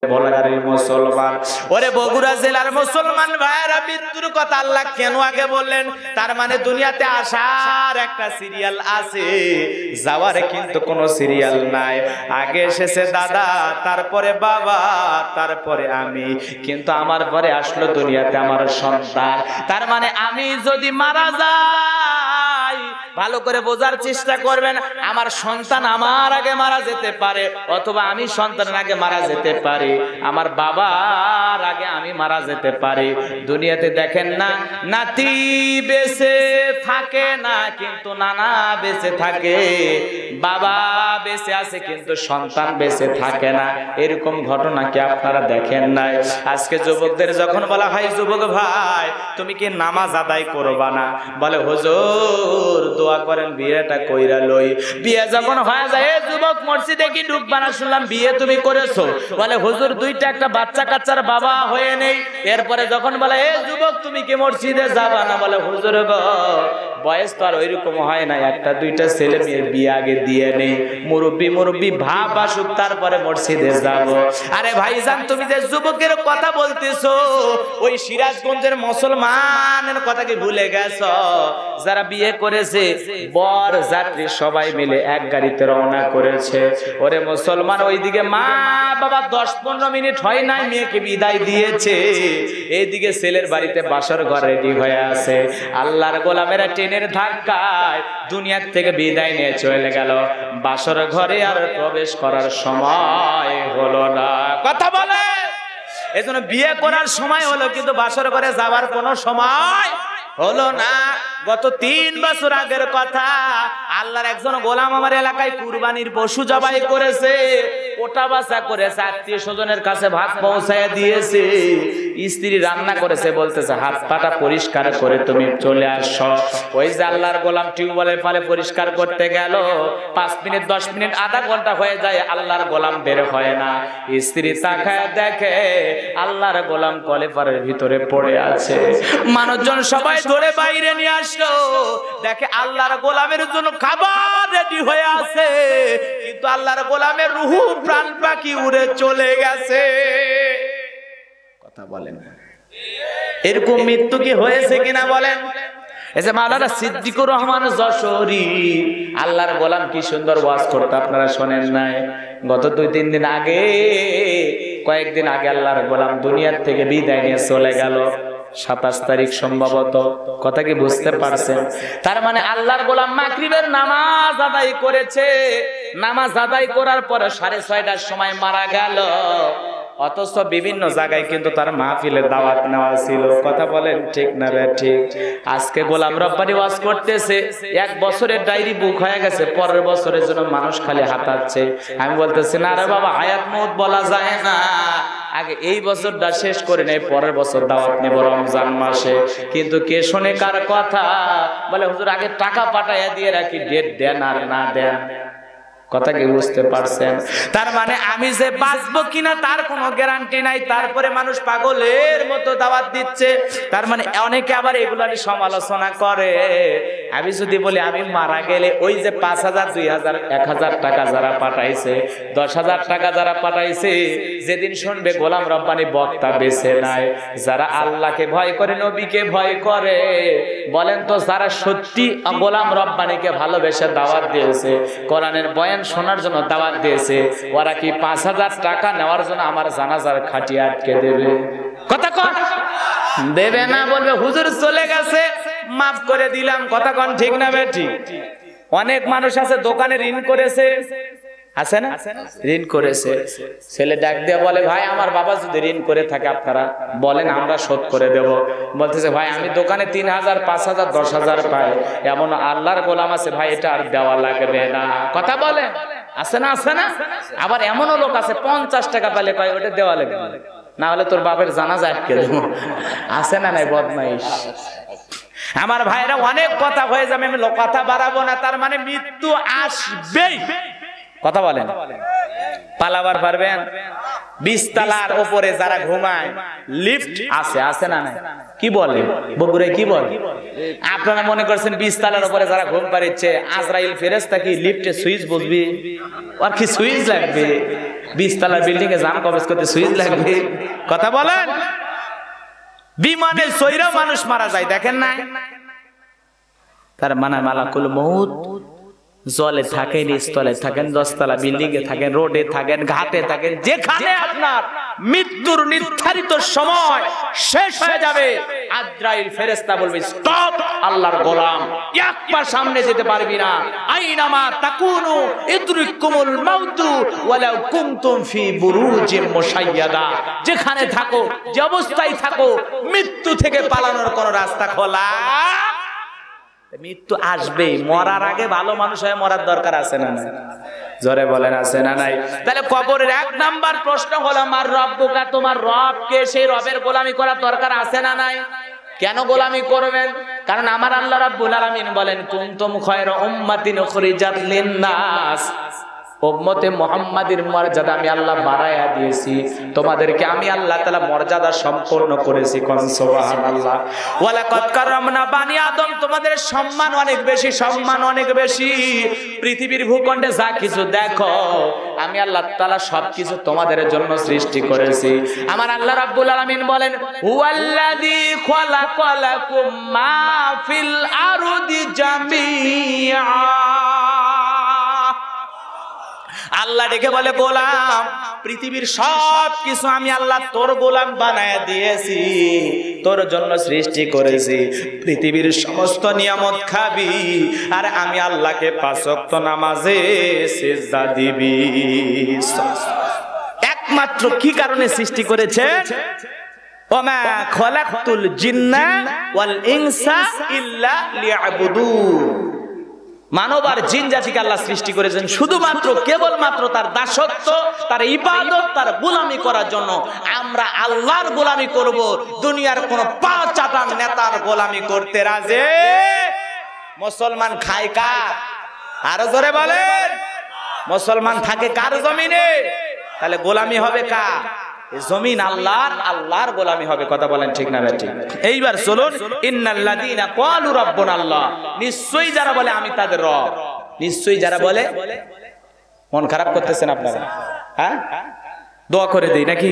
বলাগারের মুসলমান, ওরে বগুড়া জেলার মুসলমান ভাইয়েরা, মৃত্যুর কথা আল্লাহ কেন আগে বললেন? তার মানে দুনিয়াতে আসার একটা সিরিয়াল আছে, যাওয়ার কিন্তু কোনো সিরিয়াল নাই। আগে এসেছে দাদা, তারপরে বাবা, তারপরে আমি, কিন্তু আমার পরে আসলো দুনিয়াতে আমার সন্তান। তার মানে আমি যদি মারা যাই, ভালো করে বোঝার চেষ্টা করবেন, আমার সন্তান আমার আগে মারা যেতে পারে, অথবা আমি সন্তানের আগে মারা যেতে পারি, আমার বাবার আগে আমি মারা যেতে পারি। দুনিয়াতে দেখেন না, নাতি বেঁচে থাকে না কিন্তু নানা বেঁচে থাকে, বাবা বেঁচে আছে কিন্তু সন্তান বেঁচে থাকে না। এরকম ঘটনা কি আপনারা দেখেন নাই? আজকে যুবকদের যখন বলা হয়, যুবক ভাই তুমি কি নামাজ আদায় করবা না? বলে হুজুর দোয়া করেন বিয়েটা কইরা লই। বিয়ে যখন হয়ে যায়, এ যুবক মসজিদে কি ঢুকবা না? শুনলাম বিয়ে তুমি করেছো। বলে হুজুর দুইটা একটা বাচ্চা কাচ্চার বাবা হয়ে নেই। এরপরে যখন বলে এ যুবক তুমি কি মসজিদে যাবা না? বলে হুজুর গো বয়স তো আর ওইরকম হয় না, একটা দুইটা ছেলে মেয়ের বিয়ে আগে দিয়ে নেই, মুরব্বী ভাব আসুক তারপরে মসজিদে যাব। আরে ভাইজান তুমি যে যুবকের কথা বলতেছো, ওই সিরাজগঞ্জের মুসলমানের কথা কি ভুলে গেছো? যারা বিয়ে করেছে, বর যাত্রী সবাই মিলে এক গাড়িতে রওনা করেছে। ওরে মুসলমান, ওইদিকে মা বাবা 10-15 মিনিট হয় নাই মেয়েকে বিদায় দিয়েছে, এইদিকে ছেলের বাড়িতে বাসর ঘর রেডি হয়ে আছে। আল্লাহর গোলামেরা ট্রেনের ধাক্কায় দুনিয়ার থেকে বিদায় নিয়ে চলে গেল, বাসর ঘরে আর প্রবেশ করার সময় হলো না। কথা বলে, এজন্য বিয়ে করার সময় হলো কিন্তু বাসর ঘরে যাওয়ার কোনো সময় হলো না। গত 3 বছর আগের কথা, আল্লাহর একজন গোলাম আমার এলাকায় কুরবানির পশু জবাই করেছে, ওটা বাসা করেছে, আত্মীয় স্বজনের কাছে ভাত পৌঁছায় দিয়েছে, স্ত্রী রান্না করেছে, বলতেছে হাত পাটা পরিষ্কার করে তুমি চলে আসো। ওই যে আল্লাহর গোলাম টিউবওয়েলের পালে পরিষ্কার করতে গেল, 5 মিনিট 10 মিনিট আধা ঘন্টা হয়ে যায়, আল্লাহর গোলাম বের হয় না। স্ত্রী তাকায় দেখে আল্লাহর গোলাম কলেপারের ভিতরে পড়ে আছে। মানুষজন সবাই ধরে বাইরে নিয়ে আসলো, দেখে আল্লাহর গোলামের জন্য খাবার রেডি হয়ে আছে, কিন্তু আল্লাহর গোলামের রূহ প্রাণ পাখি উড়ে চলে গেছে। কথা বলেন, এরকম মৃত্যু কি হয়েছে কিনা বলেন? এই যে মাওলানা সিদ্দিকুর রহমান যশোরী, আল্লাহর গোলাম কি সুন্দর ওয়াজ করতে, আপনারা শোনেন নাই? গত 2-3 দিন আগে, কয়েকদিন আগে আল্লাহর গোলাম দুনিয়ার থেকে বিদায় নিয়ে চলে গেল, 27 তারিখ সম্ভবত। কথা কি বুঝতে পারছেন? তার মানে আল্লাহর গোলাম মাগরিবের নামাজ আদায় করেছে, নামাজ আদায় করার পরে 6:30টার সময় মারা গেল। অথচ বিভিন্ন জায়গায় কিন্তু তার মাহফিলের দাওয়াত নেওয়া ছিল। কথা বলেন ঠিক না রে? ঠিক। আজকে গোলাম রব্বানি ওয়াজ করতেছে, 1 বছরের ডায়েরি বুক হয়ে গেছে, পরের বছরের জন্য মানুষ খালি হাতাচ্ছে। আমি বলতেছি না রে বাবা, হায়াত মউত বলা যায় না, আগে এই বছরটা শেষ করে নেই, পরের বছর দাওয়াত নেব রমজান মাসে। কিন্তু কে শোনে কার কথা? বলে হুজুর আগে টাকা পাঠাইয়া দিয়ে রাখি, ডেট দেন আর না দেন। কথা কি বুঝতে পারছেন? তার মানে আমি যে বাঁচবো কিনা তার কোনো গ্যারান্টি নাই, তারপরে মানুষ পাগলের মতো দাওয়াত দিচ্ছে। তার মানে অনেকে আবার এগুলার সমালোচনা করে। আমি যদি বলি আমি মারা গেলে ওই যে 5,000 2,000 1,000 টাকা যারা পাঠাইছে, 10,000 টাকা যারা পাঠাইছে, যেদিন শুনবে গোলাম রব্বানি বক্তা বেঁচে নাই, যারা আল্লাহকে ভয় করে, নবীকে ভয় করে, বলেন তো যারা সত্যি গোলাম রব্বানিকে ভালোবেসে দাওয়াত দিয়েছে, কোরআনের বয়ান শোনার জন্য দাওয়াত দিয়েছে, ওরা কি 5,000 টাকা নেওয়ার জন্য আমার জানাজার খাটিয়ে আটকে দেবে? কথা কন দেবে না, বলবে হুজুর চলে গেছে মাফ করে দিলাম। কথা কন ঠিক না বেঠি? অনেক মানুষ আছে দোকানে ঋণ করেছে, আছে না? ঋণ করেছে, ছেলে ডাক দিয়ে বলে ভাই আমার বাবা যদি ঋণ করে থাকে আপনারা বলেন, আমরা শোধ করে দেব। বলতেছে ভাই আমি দোকানে 3,000 5,000 10,000 পাই, এমন আল্লাহর গোলাম আছে ভাই এটা আর দেওয়া লাগবে না। কথা বলে আছে না? আছে না? আবার এমনও লোক আছে 50 টাকা পেলে কয় ওটা দেওয়া লাগবে, না হলে তোর বাপের জানাজা আটকে দেব। আছে না? নাই বদমাইশ। আমার ভাইরা অনেক কথা হয়ে যাবে, আমি কথা বাড়াবো না। তার মানে মৃত্যু আসবেই। কথা বলেন, পালাবার পারবেন? 20 তলার উপরে যারা ঘুমায়, লিফট আছে, আছে না? নাই কি বলে বগুড়ায় কি বলে? আপনারা মনে করছেন 20 তলার উপরে যারা ঘুম পাড়িচ্ছে, আজরাইল ফেরেশতা কি লিফটে সুইচ বুঝবি? আর কি সুইচ লাগবে? 20 তলা বিল্ডিং এ জাম কবজ করতে সুইচ লাগবে? কথা বলেন। বিমানে সইরা মানুষ মারা যায়, দেখেন না? তার মানে মালাকুল মউত জলে থাকেন, স্থলে থাকেন, 10 তলা বিল্ডিং এ থাকেন, রোডে থাকেন, ঘাটে থাকেন, যেখানে আপনার মৃত্যুর নির্ধারিত সময় শেষ হয়ে যাবে, আজরাইল ফেরেশতা বলবে স্টপ, আল্লাহর গোলাম এক পা সামনে যেতে পারবি না। আইনামা তাকুনু ইদরিকুমুল মাউতু ওয়ালাউ কুনতুম ফি বুরুজিম মুশাইয়াদা, যেখানে থাকো, যে অবস্থায় থাকো, মৃত্যু থেকে পালানোর কোনো রাস্তা খোলা। মৃত্যু আসবেই, মরার আগে ভালো মানুষ হয়ে মরার দরকার আছে না নাই? জোরে বলেন আছে না নাই? তাহলে কবরের 1 নাম্বার প্রশ্ন হলো আমার রব্বুকা, তোমার রব কে? সেই রবের গোলামি করার দরকার আছে না নাই? কেন গোলামি করবেন? কারণ আমার আল্লাহ রাব্বুল আলামিন বলেন কুনতুম খায়রা উম্মাতিন উখরিজাত লিন-নাস, উম্মতে মুহাম্মাদের মর্যাদা আমি আল্লাহ বাড়ায়া দিয়েছি, তোমাদেরকে আমি আল্লাহ তাআলা মর্যাদা সম্পূর্ণ করেছি। কোন সুবহানাল্লাহ। ওয়ালাকাদ কাররামনা বানি আদম, তোমাদের সম্মান অনেক বেশি, সম্মান অনেক বেশি। পৃথিবীর ভূখণ্ডে যা কিছু দেখো, আমি আল্লাহ তাআলা সবকিছু তোমাদের জন্য সৃষ্টি করেছি। আমার আল্লাহ রাব্বুল আলামিন বলেন হুয়াল্লাযী খালাকালাকুম মা ফিল আরদি জামিআ। আল্লাহ ডেকে বলে গোলাম, পৃথিবীর সব কিছু আমি আল্লাহ তোর গোলাম বানায় দিয়েছি, তোর জন্য সৃষ্টি করেছি। পৃথিবীর সমস্ত নিয়ামত খাবি, আর আমি আল্লাহকে 5 ওয়াক্ত নামাজে সিজদা দিবি। একমাত্র কি কারণে সৃষ্টি করেছেন? ওমা খালাকতুল জিন্না ওয়াল ইনসা ইল্লা লিয়াবুদুন। মানব আর জিন জাতিকে আল্লাহ সৃষ্টি করেছেন শুধুমাত্র কেবলমাত্র তার দাসত্ব, তার ইবাদত, তার গোলামি করার জন্য। আমরা আল্লাহর গোলামি করব, দুনিয়ার কোন পা চাটান নেতার গোলামি করতে রাজি? মুসলমান খায় কার? আরো জোরে বলেন। মুসলমান থাকে কার জমিনে? তাহলে গোলামি হবে কার? জমিন আল্লাহর, আল্লাহর গোলামি হবে। কথা বলেন ঠিক না ঠিক? এইবার চলুন, ইন্নাল্লাযীনা ক্বালু রাব্বুনাল্লাহ, নিশ্চয়ই যারা বলে আমি তাদের রব, নিশ্চয়ই যারা বলে। মন খারাপ করতেছেন আপনারা? হ্যাঁ, দোয়া করে দেই নাকি?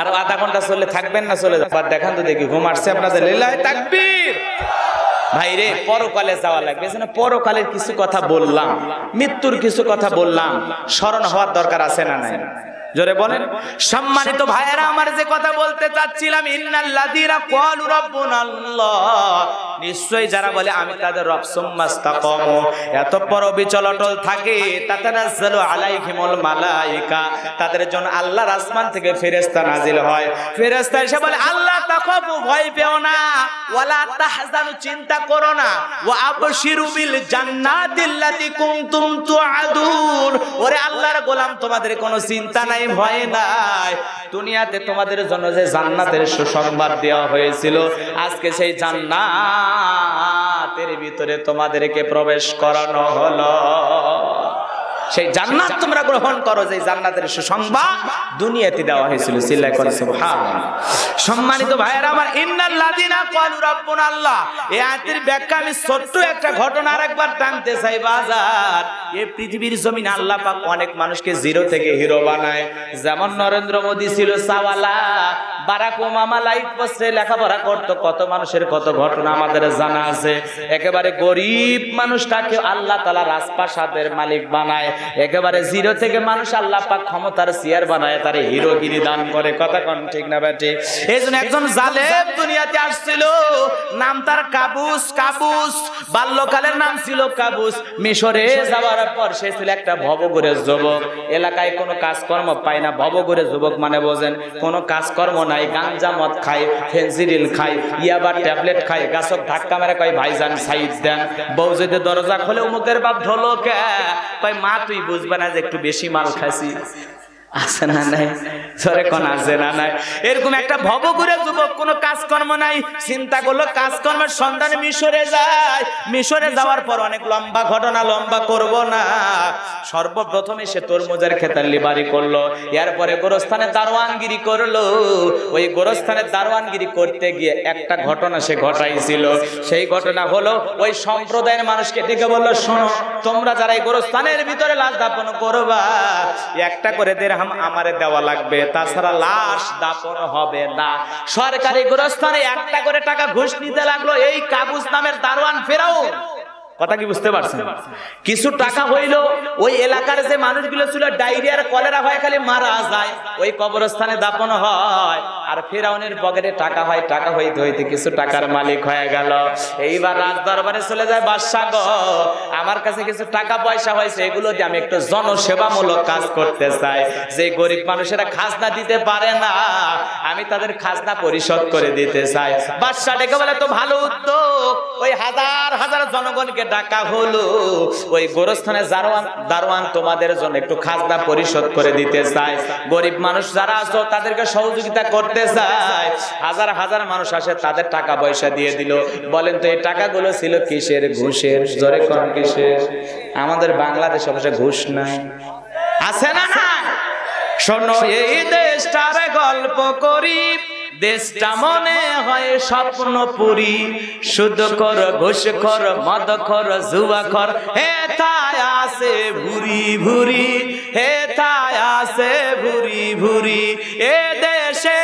আর আধা ঘন্টা চললে থাকবেন না চলে যাবেন? দেখান তো দেখি, ঘুম আসছে আপনাদের? লিল্লাহি তাকবীর। ভাইরে, পরকালে যাওয়া লাগবে। পরকালের কিছু কথা বললাম, মৃত্যুর কিছু কথা বললাম, স্মরণ হওয়ার দরকার আছে না নাই? জোরে বলেন। সম্মানিত ভাইয়েরা, আমার যে কথা বলতে চাচ্ছিলাম, ইন্নাল্লাযীনা ক্বালু রাব্বুনাল্লাহ, নিশ্চয়ই যারা বলে আমি তাদের রব, সুম্মাস্তাকামু, এতপর বিচল অটল থাকে, তাতানাজ্জালু আলাইহিমুল মালায়েকা, তাদের জন্য আল্লাহর আসমান থেকে ফেরেশতা নাজিল হয়। ফেরেশতা এসে বলে আল্লাহ তাখাফু, ভয় পেও না, ওয়ালা তাহজানু, চিন্তা করো না, ওয়া আবশিরু বিল জান্নাতিল্লাতী কুনতুম তুআদুন। ওরে আল্লাহর গোলাম, তোমাদের কোনো চিন্তা নাই, ভয় নাই। দুনিয়াতে তোমাদের জন্য যে জান্নাতের সুসংবাদ দেওয়া হয়েছিল, আজকে সেই জান্নাতের ভিতরে তোমাদেরকে প্রবেশ করানো হলো। সেই জান্নাত তোমরা গ্রহণ করো, যে জান্নাতের সুসংবাদ দুনিয়াতে দেওয়া হয়েছিল। সিল্লাহ করে সুবহানাল্লাহ। সম্মানিত ভাইয়েরা আমার, ইন্নাল্লাযীনা ক্বালু রাব্বুনাল্লাহ, এই আয়াতের ব্যাখ্যা আমি ছোট্ট একটা ঘটনা আরেকবার টানতে চাই। বাজার, এই পৃথিবীর জমিনে আল্লাহ পাক অনেক মানুষকে জিরো থেকে হিরো বানায়। যেমন নরেন্দ্র মোদী ছিল সাওয়ালা, বারাক ওবামা লাইট পোস্টে লেখাপড়া করতো, কত মানুষের কত ঘটনা আমাদের জানা আছে। একেবারে গরিব মানুষটাকে আল্লাহ তাআলা রাজপ্রাসাদের মালিক বানায়। একেবারে জিরো থেকে মানুষ আল্লাহ পাক ক্ষমতার চেয়ার বানায়, তারে হিরোগিরি দান করে। কথা কোন ঠিক না বেটি? এইজন্য একজন জালেম দুনিয়াতে আসছিল, নাম তার কাবুস। কাবুস, বাল্যকালের নাম ছিল কাবুস। মিশরে যাওয়ার পর সে ছিল একটা ভবঘুরের যুবক। এলাকায় কোনো কাজকর্ম পায় না। ভবঘুরের যুবক মানে বোঝেন, কোনো কাজকর্ম নাই, গাঞ্জা মদ খায়, ফেন্সিডিল খায়, ইয়াবা ট্যাবলেট খায়, গাছক ধাক্কা মেরে কয় ভাইজান সাইড দেন। বউ যদি দরজা খোলে, উমুকের বাপ ঢোলক, কয় মা তুই বুঝবে না যে একটু বেশি মাল খাইছি। আছে না নাই? জোরে কোন আছে না নাই? এরকম একটা ভবঘুরে যুবক, কোনো কাজকর্ম নাই, চিন্তা করলো কাজকর্মের সন্ধানে মিশরে যায়। মিশরে যাওয়ার পর অনেক লম্বা ঘটনা, লম্বা করব না। সর্বপ্রথমে সে তরমুজের খেতাল্লি বাড়ি করলো, এরপরে গোরস্থানে দারোয়ানগিরি করলো। ওই গোরস্থানে দারোয়ানগিরি করতে গিয়ে একটা ঘটনা সে ঘটাইছিল। সেই ঘটনা হলো, ওই সম্প্রদায়ের মানুষকে ডেকে বললো, শোনো, তোমরা যারা এই গোরস্থানের ভিতরে লাশ দাফন করবা, একটা করে দিরহাম আমারে দেওয়া লাগবে, তাছাড়া লাশ দাফন হবে না। সরকারি গোরস্থানে একটা করে টাকা ঘুষ নিতে লাগলো এই কাবুস নামের দারোয়ান ফেরাউন। কথা কি বুঝতে পারছেন? কিছু টাকা হইলো, ওই এলাকার যে মানুষগুলো ছিল ডায়রিয়ার কলেরা হয়ে খালি মারা যায়, ওই কবরস্থানে দাফন হয়। আর ফেরাউনের পকেটে টাকা হয়, টাকা হইতে হইতে কিছু টাকার মালিক হয়ে গেল। এইবার রাজ দরবারে চলে যায়, বাদশা গো, আমার কাছে কিছু টাকা পয়সা হয়েছে, এগুলো দিয়ে আমি একটু জনসেবামূলক কাজ করতে চাই। যে গরিব মানুষেরা খাজনা দিতে পারে না, আমি তাদের খাজনা পরিশোধ করে দিতে চাই। বাদশা ডেকে বলে, তো ভালো উদ্যোগ। ওই হাজার হাজার জনগণকে ডাকা হলো, ওই গোরস্থানে দারোয়ান তোমাদের জন্য একটু খাজনা পরিশোধ করে দিতে চায়। গরিব মানুষ যারা আছো তাদেরকে সহযোগিতা করতে চায়। হাজার হাজার মানুষ আসে, তাদের টাকা পয়সা দিয়ে দিল। বলেন তো এই টাকাগুলো ছিল কিসের? ঘুষের। জোরে কোন কিসের? আমাদের বাংলাদেশে অবশ্য ঘুষ নাই, আছে না না? শোনো, এই দেশটার গল্প করি, দেশটা মনে হয় স্বপ্নপুরী। সুদ কর, ঘুষ কর, মদ কর, জুয়া কর, হে তাই আছে ভুরি ভুরি, হে তাই আছে ভুরি ভুরি। এ দেশে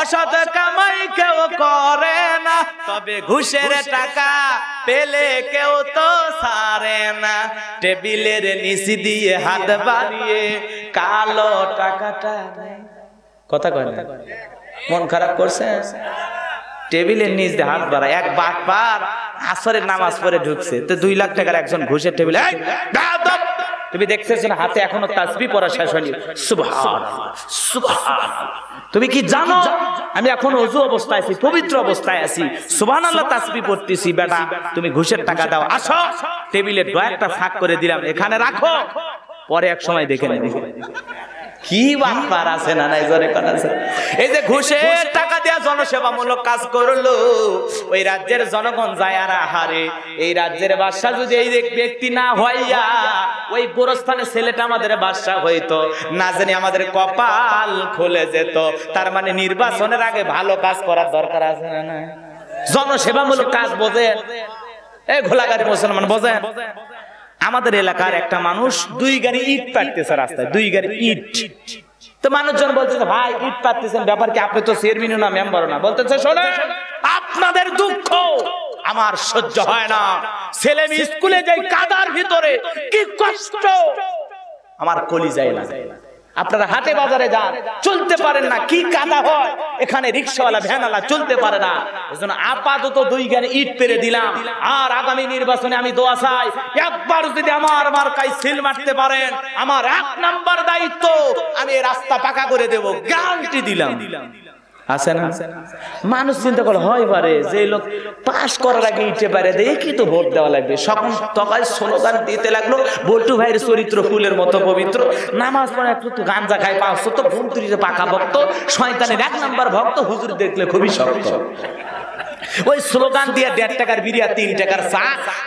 অসৎ কামাই কেউ করে না, তবে ঘুষের টাকা পেলে কেউ তো ছাড়ে না। টেবিলের নিচে দিয়ে হাত বাড়িয়ে কালো টাকাটা নেয়। কথা কয় না? মন খারাপ করছে? টেবিলের নিচ দিয়ে হাত বাড়ায়। এক বাটপার আসরের নামাজ পড়ে ঢুকছে, তো 2 লাখ টাকার একজন ঘুষের টেবিলে। তুমি দেখতেছ না, হাতে এখনো তাসবিহ পড়া শেষ হয়নি। সুবহানাল্লাহ, সুবহানাল্লাহ। তুমি কি জানো আমি এখন ওযু অবস্থায় আছি, পবিত্র অবস্থায় আছি, সুবহানাল্লাহ তাসবিহ পড়তেছি। বেটা, তুমি ঘুষের টাকা দাও, আসো টেবিলের ডয়ারটা ফাঁক করে দিলাম, এখানে রাখো, পরে এক সময় দেখে নেবে। কি ব্যাপার আছে না নাই? জোরে কথা আছে। এই যে ঘুষের টাকা দেয়া জনসেবামূলক কাজ করলো, ওই রাজ্যের জনগণ যায় আর হারে। এই রাজ্যের বাদশা যদি এই ব্যক্তি না হইয়া ওই গোরস্থানে ছেলেটা আমাদের বাদশা হইতো, না জানি আমাদের কপাল খুলে যেত। তার মানে নির্বাচনের আগে ভালো কাজ করার দরকার আছে না নাই? জনসেবামূলক কাজ বোঝেন? এই ঘোলাগাড়ি মুসলমান বোঝেন? আমাদের এলাকার একটা মানুষ 2 গাড়ি ইট পাড়তেছে রাস্তায়, 2 গাড়ি ইট। তো মানুষজন বলতেছে, ভাই ইট পাড়তেছেন, ব্যাপার কি? আপনি তো চেয়ারম্যানও না, মেম্বারও না। বলতেছে, শোনেন, আপনাদের দুঃখ আমার সহ্য হয় না। ছেলে মেয়ে স্কুলে যাই কাদার ভিতরে, কি কষ্ট আমার কলিজায় লাগে। আপনারা হাটে বাজারে যান, চলতে পারেন না, কি কাদা হয়। এখানে রিকশাওয়ালা, ভ্যানওয়ালা চলতে পারে না। এজন্য আপাতত 2 গাড়ি ইট পেরে দিলাম। আর আগামী নির্বাচনে আমি দোয়া চাই, একবার যদি আমার মার্কায় সিল মারতে পারেন, আমার 1 নাম্বার দায়িত্ব, আমি এই রাস্তা পাকা করে দেব, গ্যারান্টি দিলাম। আছে না? মানুষ চিন্তা করে, হয় পারে যে লোক পাস করার আগে ইটে পারে দেখি তো ভোট দেওয়া লাগবে। সকল তকায় স্লোগান দিতে লাগলো, বল্টু ভাইয়ের চরিত্র ফুলের মতো পবিত্র, নামাজ পড়ে একটু গাঞ্জা খায়, 500 তো ভুলতুরিতে পাকা ভক্ত, শয়তানের 1 নাম্বার ভক্ত, হুজুর দেখলে খুবই শক্ত। ওই স্লোগান দিয়ে 1.5 টাকার বিড়ি আর 3 টাকার চা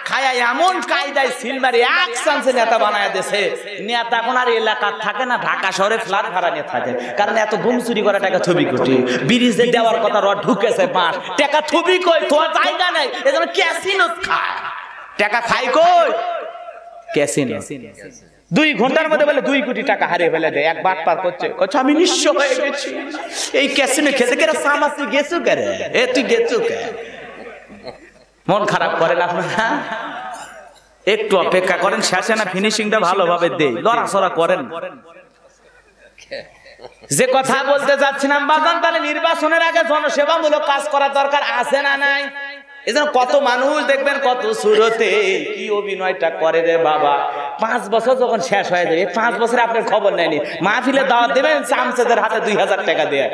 খায়া এমন কায়দায় সিলমারি এক চান্সে নেতা বানায় দেশে। নেতা এখন আর এলাকা থাকে না, ঢাকা শহরে ফ্ল্যাট ভাড়া নিয়ে থাকে। কারণ এত গুম চুরি করা টাকা থবি কোটি, ব্রিজে দেওয়ার কথা রড ঢুকেছে 5 টাকা থবি কই, তোর জায়গা নাই, এজন্য ক্যাসিনো খায়। টাকা খাই কই? ক্যাসিনো। 2 ঘন্টার মধ্যে বলে 2 কোটি টাকা হারিয়ে ফেলে দেয়। এক বাট পার করছে, কচ্ছে আমি নিঃস্ব হয়ে গেছি এই ক্যাসিনো খেতে। কেরা সামা তুই গেছু কেরে? এ তুই গেছু কে? মন খারাপ করেন আপনারা? একটু অপেক্ষা করেন, শেষে না ফিনিশিংটা ভালোভাবে দেই, লড়াচড়া করেন। যে কথা বলতে যাচ্ছিলাম বাজান, তাহলে নির্বাচনের আগে জনসেবামূলক কাজ করা দরকার আছে না নাই? এজন্য কত মানুষ দেখবেন কত সুরতে কি অভিনয়টা করে রে বাবা। 5 বছর যখন শেষ হয়ে যাবে, 5 বছরে আপনার খবর নেয়নি, মাহফিলে দাওয়াত দেবেন, চামচেদের হাতে 2000 টাকা দিয়ে,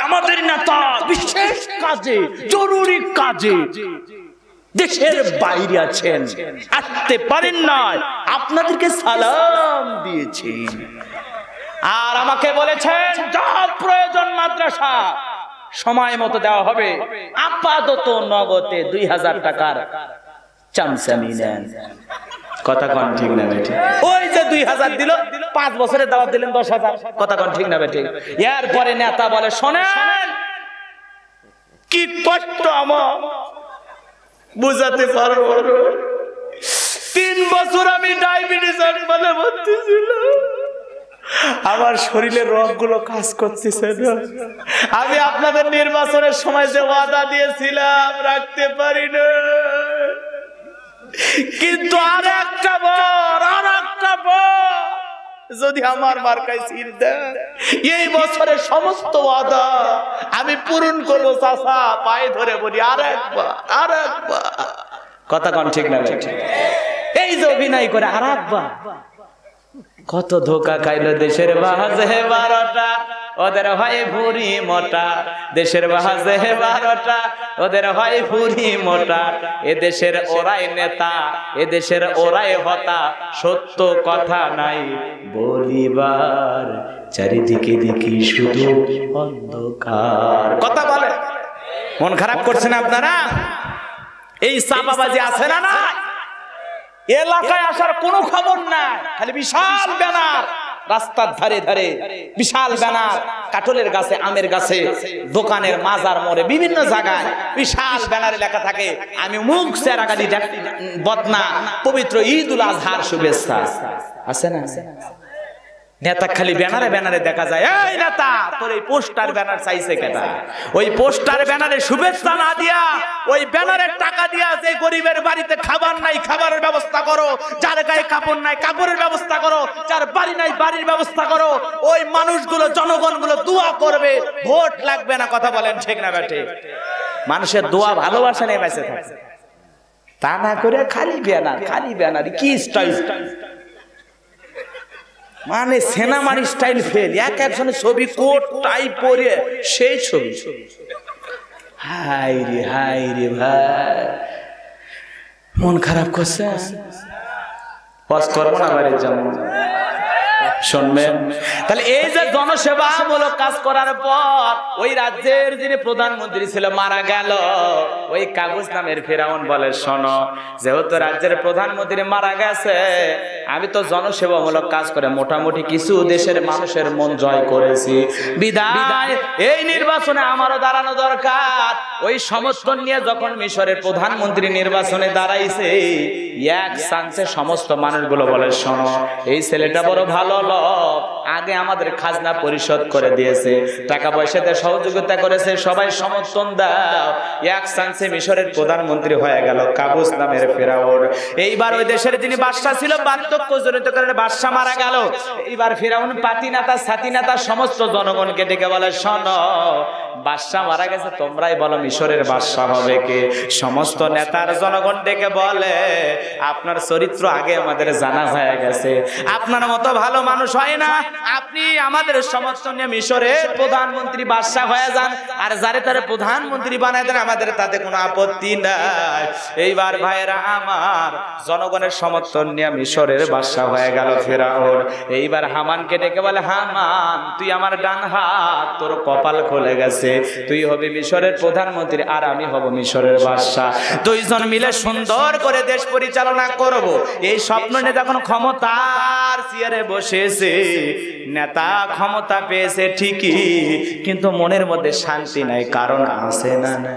আমাদের নেতা বিশেষ কাজে, জরুরি কাজে দেশের বাইরে আছেন, আসতে পারেন না, আপনাদেরকে সালাম দিয়েছি। আর আমাকে বলেছেন যা প্রয়োজন মাদ্রাসা সময় মতো দেওয়া হবে, আপাতত নগদে 2000 টাকার চামচামি নেন। কথা কোন ঠিক না বেঠি? ওই যে 2000 দিল, 5 বছরের দাওয়াত দিলেন 10,000। কথা কোন ঠিক না বেঠি? এরপরে নেতা বলে শোনেন কি কষ্ট আমার বুঝাতে পারবো না। 3 বছর আমি ডায়াবেটিস হাসপাতালে ভর্তি ছিলাম, আমার শরীরের রোগগুলো কাজ করতেছে না। আমি আপনাদের নির্বাচনের সময় যে ওয়াদা দিয়েছিলাম রাখতে পারি না, কিন্তু আর একটা বার যদি আমার মার্কায় সিল দেন, এই বছরের সমস্ত ওয়াদা আমি পূরণ করবো। চাচা পায়ে ধরে বলি আর একবার। কথা কোন ঠিক না? এই যে অভিনয় করে আর একবার। কত ধোকা খাইলো দেশের বাজে 12টা, ওদের হয় ভুরি মোটা। দেশের বাজে 12টা, ওদের হয় ভুরি মোটা। এ দেশের ওরাই নেতা, এ দেশের ওরাই হতা, সত্য কথা নাই বলিবার, চারিদিকে দেখি শুধু অন্ধকার। কথা বলে মন খারাপ করছেন আপনারা? এই চাপাবাজি আছে না? না, এলাকায় আসার কোনো খবর নাই, খালি বিশাল ব্যানার রাস্তার ধারে ধারে, বিশাল ব্যানার কাঁঠালের গাছে, আমের গাছে, দোকানের মাজার মোড়ে, বিভিন্ন জায়গায় বিশাল ব্যানারে লেখা থাকে আমি মুখ সেরাগালি বদনা পবিত্র ঈদুল আজহার শুভেচ্ছা। আছে না? নেতা খালি ব্যানারে ব্যানারে দেখা যায়, এই নেতা তোর এই পোস্টার ব্যানার চাইছে কেটা? ওই পোস্টার ব্যানারে শুভেচ্ছা না দিয়া ওই ব্যানারের টাকা দিয়া যে গরিবের বাড়িতে খাবার নাই খাবারের ব্যবস্থা করো, যার গায়ে কাপড় নাই কাপড়ের ব্যবস্থা করো, যার বাড়ি নাই বাড়ির ব্যবস্থা করো। ওই মানুষগুলো জনগণগুলো দোয়া করবে, ভোট লাগবে না। কথা বলেন ঠিক না বেটে? মানুষের দোয়া ভালোবাসা নিয়ে বেঁচে থাকে, তা না করে খালি ব্যানার কি স্টাইল, মানে সেনামারি স্টাইল ফেল। একজনের ছবি কোট টাই পরে সেই ছবি। হাই রে ভাই, মন খারাপ করছে। পজ করবো না বাড়ির যেমন শুনবেন। তাহলে এই যে জনসেবামূলক কাজ করার পর ওই রাজ্যের যিনি প্রধানমন্ত্রী ছিল মারা গেল, ওই কাবুস নামের ফেরাউন বলে শোনো, যেহেতু রাজ্যের প্রধানমন্ত্রী মারা গেছে, আমি তো জনসেবামূলক কাজ করে মোটামুটি কিছু দেশের মানুষের মন জয় করেছি, বিদায় এই নির্বাচনে আমারও দাঁড়ানো দরকার। ওই সমর্থন নিয়ে যখন মিশরের প্রধানমন্ত্রী নির্বাচনে দাঁড়াইছে, এক চান্সে সমস্ত মানুষগুলো বলে শোনো, এই ছেলেটা বড় ভালো লোক, আগে আমাদের খাজনা পরিশোধ করে দিয়েছে, টাকা পয়সাতে সহযোগিতা করেছে, সবাই সমর্থন দাও। এক চান্সে মিশরের প্রধানমন্ত্রী হয়ে গেল কাবুস নামের ফেরাউন। এইবার ওই দেশের যিনি বাদশা ছিল, বার্ধক্যজনিত কারণে বাদশা মারা গেল। এইবার ফেরাউন পাতিনাতা সাতিনাতা সমস্ত জনগণকে ডেকে বলে শোনো, বাদশা মারা গেছে, তোমরাই বলো মিশরের বাদশা হবে কে? সমস্ত নেতার জনগণ ডেকে বলে আপনার চরিত্র আগে আমাদের জানা হয়ে গেছে, আপনার মতো ভালো মানুষ হয় না, আপনি আমাদের সমর্থন নিয়ে মিশরের প্রধানমন্ত্রী বাদশা হয়ে যান, আর যারে তারে প্রধানমন্ত্রী বানায় দেন, আমাদের তাতে কোনো আপত্তি নাই। এইবার ভাইরা আমার, জনগণের সমর্থন নিয়ে মিশরের বাদশা হয়ে গেল ফেরাউন। এইবার হামানকে ডেকে বলে হামান, তুই আমার ডান হাত, তোর কপাল খুলে গেছে, তুই হবি মিশরের প্রধানমন্ত্রী আর আমি হব মিশরের বাদশা, দুইজন মিলে সুন্দর করে দেশ পরিচালনা করব। এই স্বপ্ন নিয়ে যখন ক্ষমতার চেয়ারে বসেছে, নেতা ক্ষমতা পেয়েছে ঠিকই, কিন্তু মনের মধ্যে শান্তি নাই, কারণ আছে না না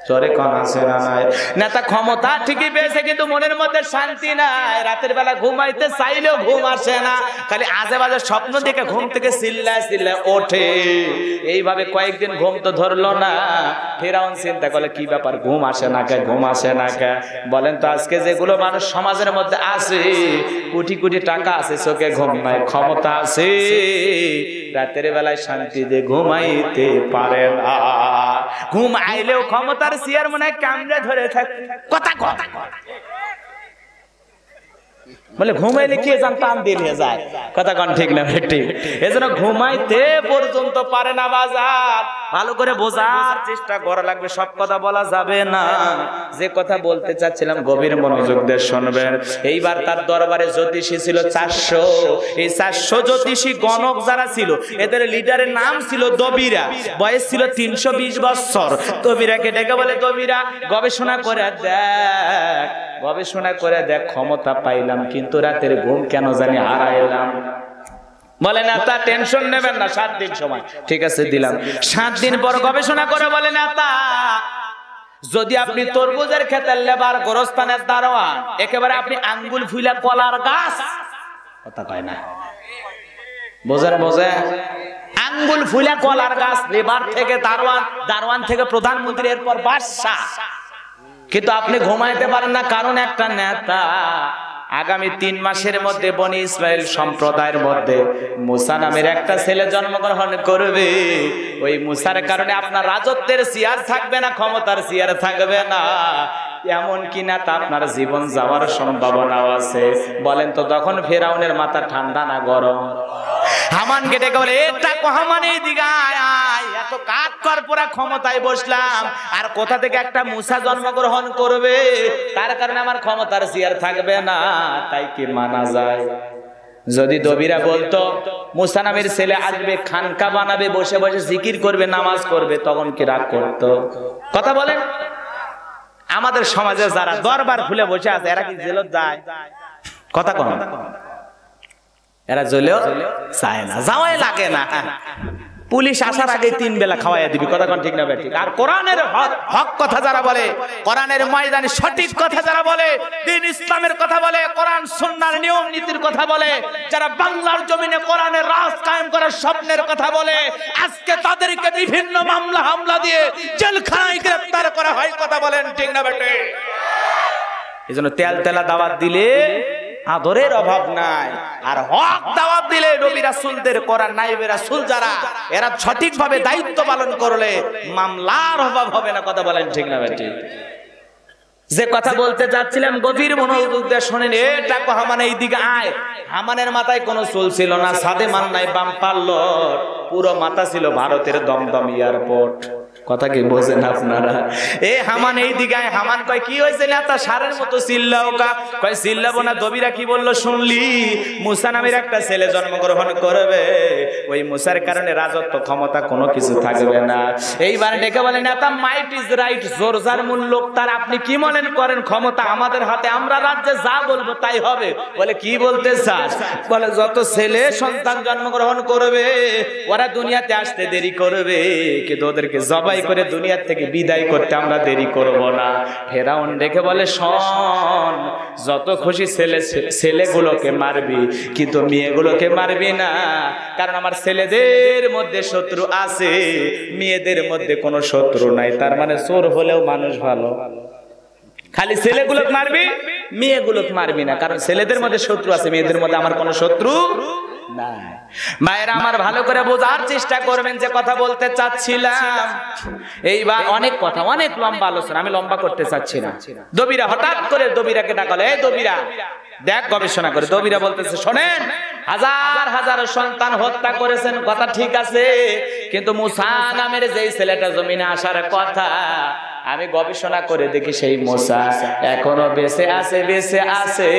চরে কোন আছে না নাই? নেতা ক্ষমতা ঠিকই পেয়েছে কিন্তু মনের মধ্যে শান্তি নাই, রাতের বেলা ঘুমাইতে চাইলেও ঘুম আসে না, খালি আজে বাজে স্বপ্ন দেখে ঘুম থেকে চিল্লায় চিল্লায় ওঠে। এইভাবে কয়েকদিন ঘুম তো ধরলো না। ফেরাউন চিন্তা করলে কি ব্যাপার, ঘুম আসে না কে, ঘুম আসে না কে? বলেন তো আজকে যেগুলো মানুষ সমাজের মধ্যে আছে, কোটি কোটি টাকা আছে, চোখে ঘুম নাই, ক্ষমতা আছে, রাতের বেলায় শান্তি দিয়ে ঘুমাইতে পারে না, ঘুম আইলেও ক্ষমতার চেয়ার মনে কামড়ে ধরে থাকে। কথা কথা বলে ঘুমাইলে কে জান টান দিয়ে যায়, কথা কোন ঠিক না ঠিক? এজন্য ঘুমাইতে পর্যন্ত পারে না বাজার। ভালো করে বোঝার চেষ্টা করা লাগবে, সব কথা বলা যাবে না। যে কথা বলতে চাচ্ছিলাম গভীর মনোযোগ দিয়ে শুনবেন। এইবার তার দরবারে জ্যোতিষী ছিল 400। এই 400 জ্যোতিষী গণক যারা ছিল, এদের লিডারের নাম ছিল দবিরা। বয়স ছিল 320 বছর। দবিরাকে ডেকে বলে, দবিরা গবেষণা করে দেখ, গবেষণা করে দেখ, ক্ষমতা পাইলাম কিন্তু রাতের ঘুম কেন জানি হারাইলাম। বলে না তা টেনশন নেবেন না, 7 দিন সময়। ঠিক আছে দিলাম। 7 দিন পর গবেষণা করে বলে না তা, যদি আপনি তরমুজের ক্ষেতের লেবার, গোরস্থানের দারোয়ান, একেবারে আপনি আঙ্গুল ফুলা কলার গাছ, কথা কয় না, বোঝেন বোঝেন, আঙ্গুল ফুলা কলার গাছ, লেবার থেকে দারোয়ান, দারোয়ান থেকে প্রধানমন্ত্রী, এরপর বাদশা, কিন্তু আপনি ঘুমাইতে পারেন না, কারণ একটা নেতা আগামী 3 মাসের মধ্যে বনি ইসরায়েল সম্প্রদায়ের মধ্যে মুসা নামের একটা ছেলে জন্মগ্রহণ করবে। ওই মুসার কারণে আপনার রাজত্বের চেয়ার থাকবে না, ক্ষমতার চেয়ার থাকবে না, এমন কিনা তা আপনার জীবন যাওয়ার সম্ভাবনাও আছে। বলেন তো তখন ফেরাউনের মাথা ঠান্ডা না গরম? হামানকে ডেকে বলে, এটা হামান এইদিকে আয়, এত কাজ কর পরা ক্ষমতায় বসলাম, আর কোথা থেকে একটা মুসা জন্মগ্রহণ করবে, তার কারণে আমার ক্ষমতার চেয়ার থাকবে না, তাই কি মানা যায়? যদি দবিরা বলতো মুসা নামের ছেলে আসবে, খানকা বানাবে, বসে বসে জিকির করবে, নামাজ করবে, তখন কি রাগ করতো? কথা বলেন। আমাদের সমাজে যারা দরবার খুলে বসে আছে, এরা কি জেলত যায়? কথা কন, এরা জেলেও চায় না, যাওয়াই লাগে না। পুলিশ আসার আগে 3 বেলা খাওয়াইয়া দিবি, কথা কোন ঠিক না ঠিক? আর কোরআনের হক কথা যারা বলে, কোরআনের ময়দানে সঠিক কথা যারা বলে, দ্বীন ইসলামের কথা বলে, কোরআন সুন্নাহর নিয়ম নীতির কথা বলে, যারা বাংলার জমিনে কোরআনের রাজ কায়েম করার স্বপ্নের কথা বলে, আজকে তাদেরকে বিভিন্ন মামলা হামলা দিয়ে জেলখানায় গ্রেফতার করা হয়, কথা বলেন ঠিক না বেটে? এজন্য তেল তেলা দাওয়াত দিলে আদরের অভাব নাই, আর হক দাওয়াত দিলে নবী রাসূলদের কোরআন নাইবে রাসূল যারা, এরা সঠিকভাবে দায়িত্ব পালন করলে মামলার অভাব হবে না, কথা বলেন ঠিক না বেটি? যে কথা বলতে যাচ্ছিলাম গভীর মনোযোগ দিয়ে শুনেন। এটা হামান এইদিকে আয়। হামানের মাথায় কোনো চুল ছিল না, সাদে মান নাই, বাম পাল্লর, পুরো মাথা ছিল ভারতের দমদম এয়ারপোর্ট, কথা কি বোঝেন আপনারা? এ হামান এইদিকে আয়। হামান কয় কি হয়েছে না, তা সারের মতো চিল্লাও কা? কয় চিল্লাবো না। দবিরা কি বললো শুনলি? মুসা নামের একটা ছেলে জন্মগ্রহণ করবে, ওই মুসার কারণে রাজত্ব ক্ষমতা কোনো কিছু থাকবে না। এইবার ডেকে বলে না তা, মাইট ইজ রাইট, জোর যার মূল্য তার। আপনি কি মনে করেন ক্ষমতা আমাদের হাতে, আমরা রাজ্যে যা বলবো তাই হবে? বলে কি বলতে চাস? বলে যত ছেলে সন্তান জন্মগ্রহণ করবে ওরা দুনিয়াতে আসতে দেরি করবে, কিন্তু ওদেরকে জবাই করে দুনিয়া থেকে বিদায় করতে আমরা দেরি করব না। ফেরাউন দেখে বলে, শোন, যত খুশি ছেলেগুলোকে মারবি, কিন্তু মেয়েগুলোকে মারবি না, কারণ আমার ছেলেদের মধ্যে শত্রু আছে, মেয়েদের মধ্যে কোনো শত্রু নাই। তার মানে চোর হলেও মানুষ ভালো। খালি ছেলেগুলোকে মারবি, মেয়েগুলোকে মারবি না, কারণ ছেলেদের মধ্যে শত্রু আছে, মেয়েদের মধ্যে আমার কোনো শত্রু নাই। ভাইরা আমার, ভালো করে বোঝার চেষ্টা করবেন যে কথা বলতে চাচ্ছিলাম। এইবার অনেক কথা, অনেক লম্বা আলোচনা, আমি লম্বা করতে চাচ্ছি না। দবিরা হঠাৎ করে দবিরাকে ডাকলে, এই দবিরা দেখ, গবেষণা করে। দবিরা বলতেছে, শোনেন, হাজার হাজার সন্তান হত্যা করেছেন, কথা ঠিক আছে, কিন্তু মুসা নামের যেই ছেলেটা জমিনে আসার কথা, আমি গবেষণা করে দেখি সেই মুসা এখনো বেঁচে আছে, বেঁচে আছে,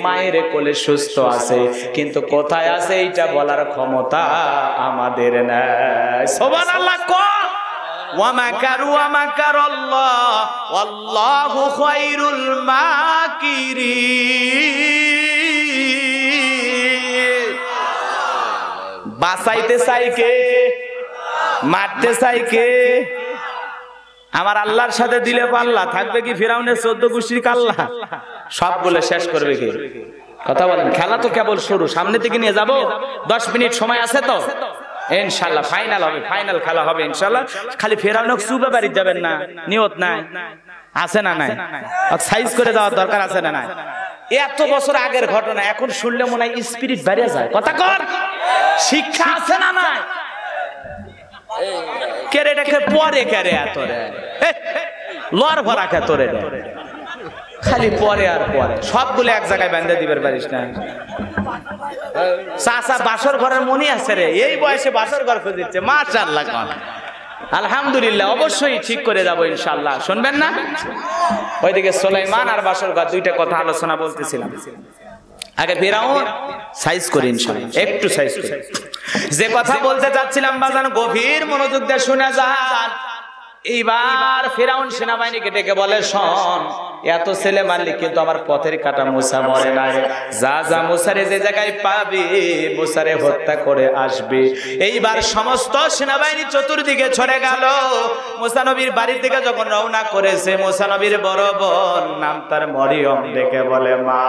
মায়ের কোলে সুস্থ আছে, কিন্তু কোথায় আছে এইটা বলার ক্ষমতা আমাদের নাই। সুবহানাল্লাহ। ওয়া মাকারু ওয়া মাকারাল্লাহ ওয়াল্লাহু খায়রুল মাকিরিন। বাঁচাইতে চাই কে? মারতে চাই কে? আমার আল্লাহর সাথে দিলে পাল্লা থাকবে কি ফিরাউনের 14 গোষ্ঠীর কাল্লা? সবগুলো শেষ করবে কি? কথা বলেন। খেলা তো কেবল শুরু, সামনে থেকে নিয়ে যাব। 10 মিনিট সময় আছে তো, ইনশাআল্লাহ ফাইনাল হবে, ফাইনাল খেলা হবে ইনশাআল্লাহ। খালি ফিরাউনক চুপে বাড়ি যাবেন না, নিয়ত নাই, আছে না নাই? সাইজ করে দেওয়ার দরকার আছে না নাই? এত বছর আগের ঘটনা, এখন শুনলে মনে হয় স্পিরিট বেড়ে যায়। কথা কর, শিক্ষা আছে না নাই? কেরে ডেকে পরে কেরে এত রে লর ভরা কে তোরে খালি পরে আর পরে সবগুলো এক জায়গায় বেঁধে দিবার পারিস না। চাচা বাসর ঘরের মনি আছে রে, এই বয়সে বাসর ঘর খুঁজছে, মাশাআল্লাহ। আলহামদুলিল্লাহ, অবশ্যই ঠিক করে যাবো ইনশাআল্লাহ। শুনবেন না? ওইদিকে সুলাইমান আর বাসর ঘর দুইটা কথা আলোচনা বলতেছিলাম। আগে ফিরাউন সাইজ করি ইনশাআল্লাহ, একটু সাইজ করি। যে কথা বলতে যাচ্ছিলাম বাজান, গভীর মনোযোগ দিয়ে শুনে যান। এইবার ফিরাউন সেনাবাহিনীকে ডেকে বলে, শোন, এত ছেলে মারলি কিন্তু আমার পথের কাটা মুসা মরে নাই। যা যা মুসারে যে জায়গায় পাবি মুসারে হত্যা করে আসবে। এইবার সমস্ত সেনাবাহিনী চতুর্দিকে ছড়ে গেল। মুসা নবীর বাড়ির দিকে যখন রওনা করেছে, মুসা নবীর বড় বোন নাম তার মরিয়ম ডেকে বলে, মা,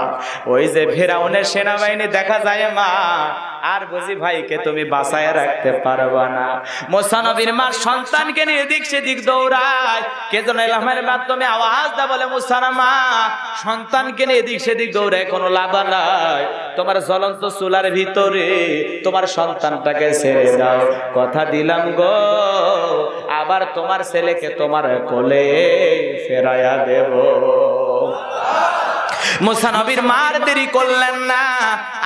ওই যে ফিরাউনের সেনাবাহিনী দেখা যায় মা, আর বুঝি ভাইকে তুমি বাঁচায় রাখতে পারবা না। মুসা নবীর মা সন্তানকে নিয়ে এদিক সেদিক দৌড়ায়। কে যেন ইলহামের মাধ্যমে আওয়াজ দা বলে, মুসার মা, সন্তানকে নিয়ে এদিক সেদিক দৌড়ায় কোনো লাভ নাই। তোমার জ্বলন্ত চুলার ভিতরে তোমার সন্তানটাকে ছেড়ে দাও, কথা দিলাম গো, আবার তোমার ছেলেকে তোমার কোলে ফেরাইয়া দেব। মুসা নবীর মার দেরি করলেন না,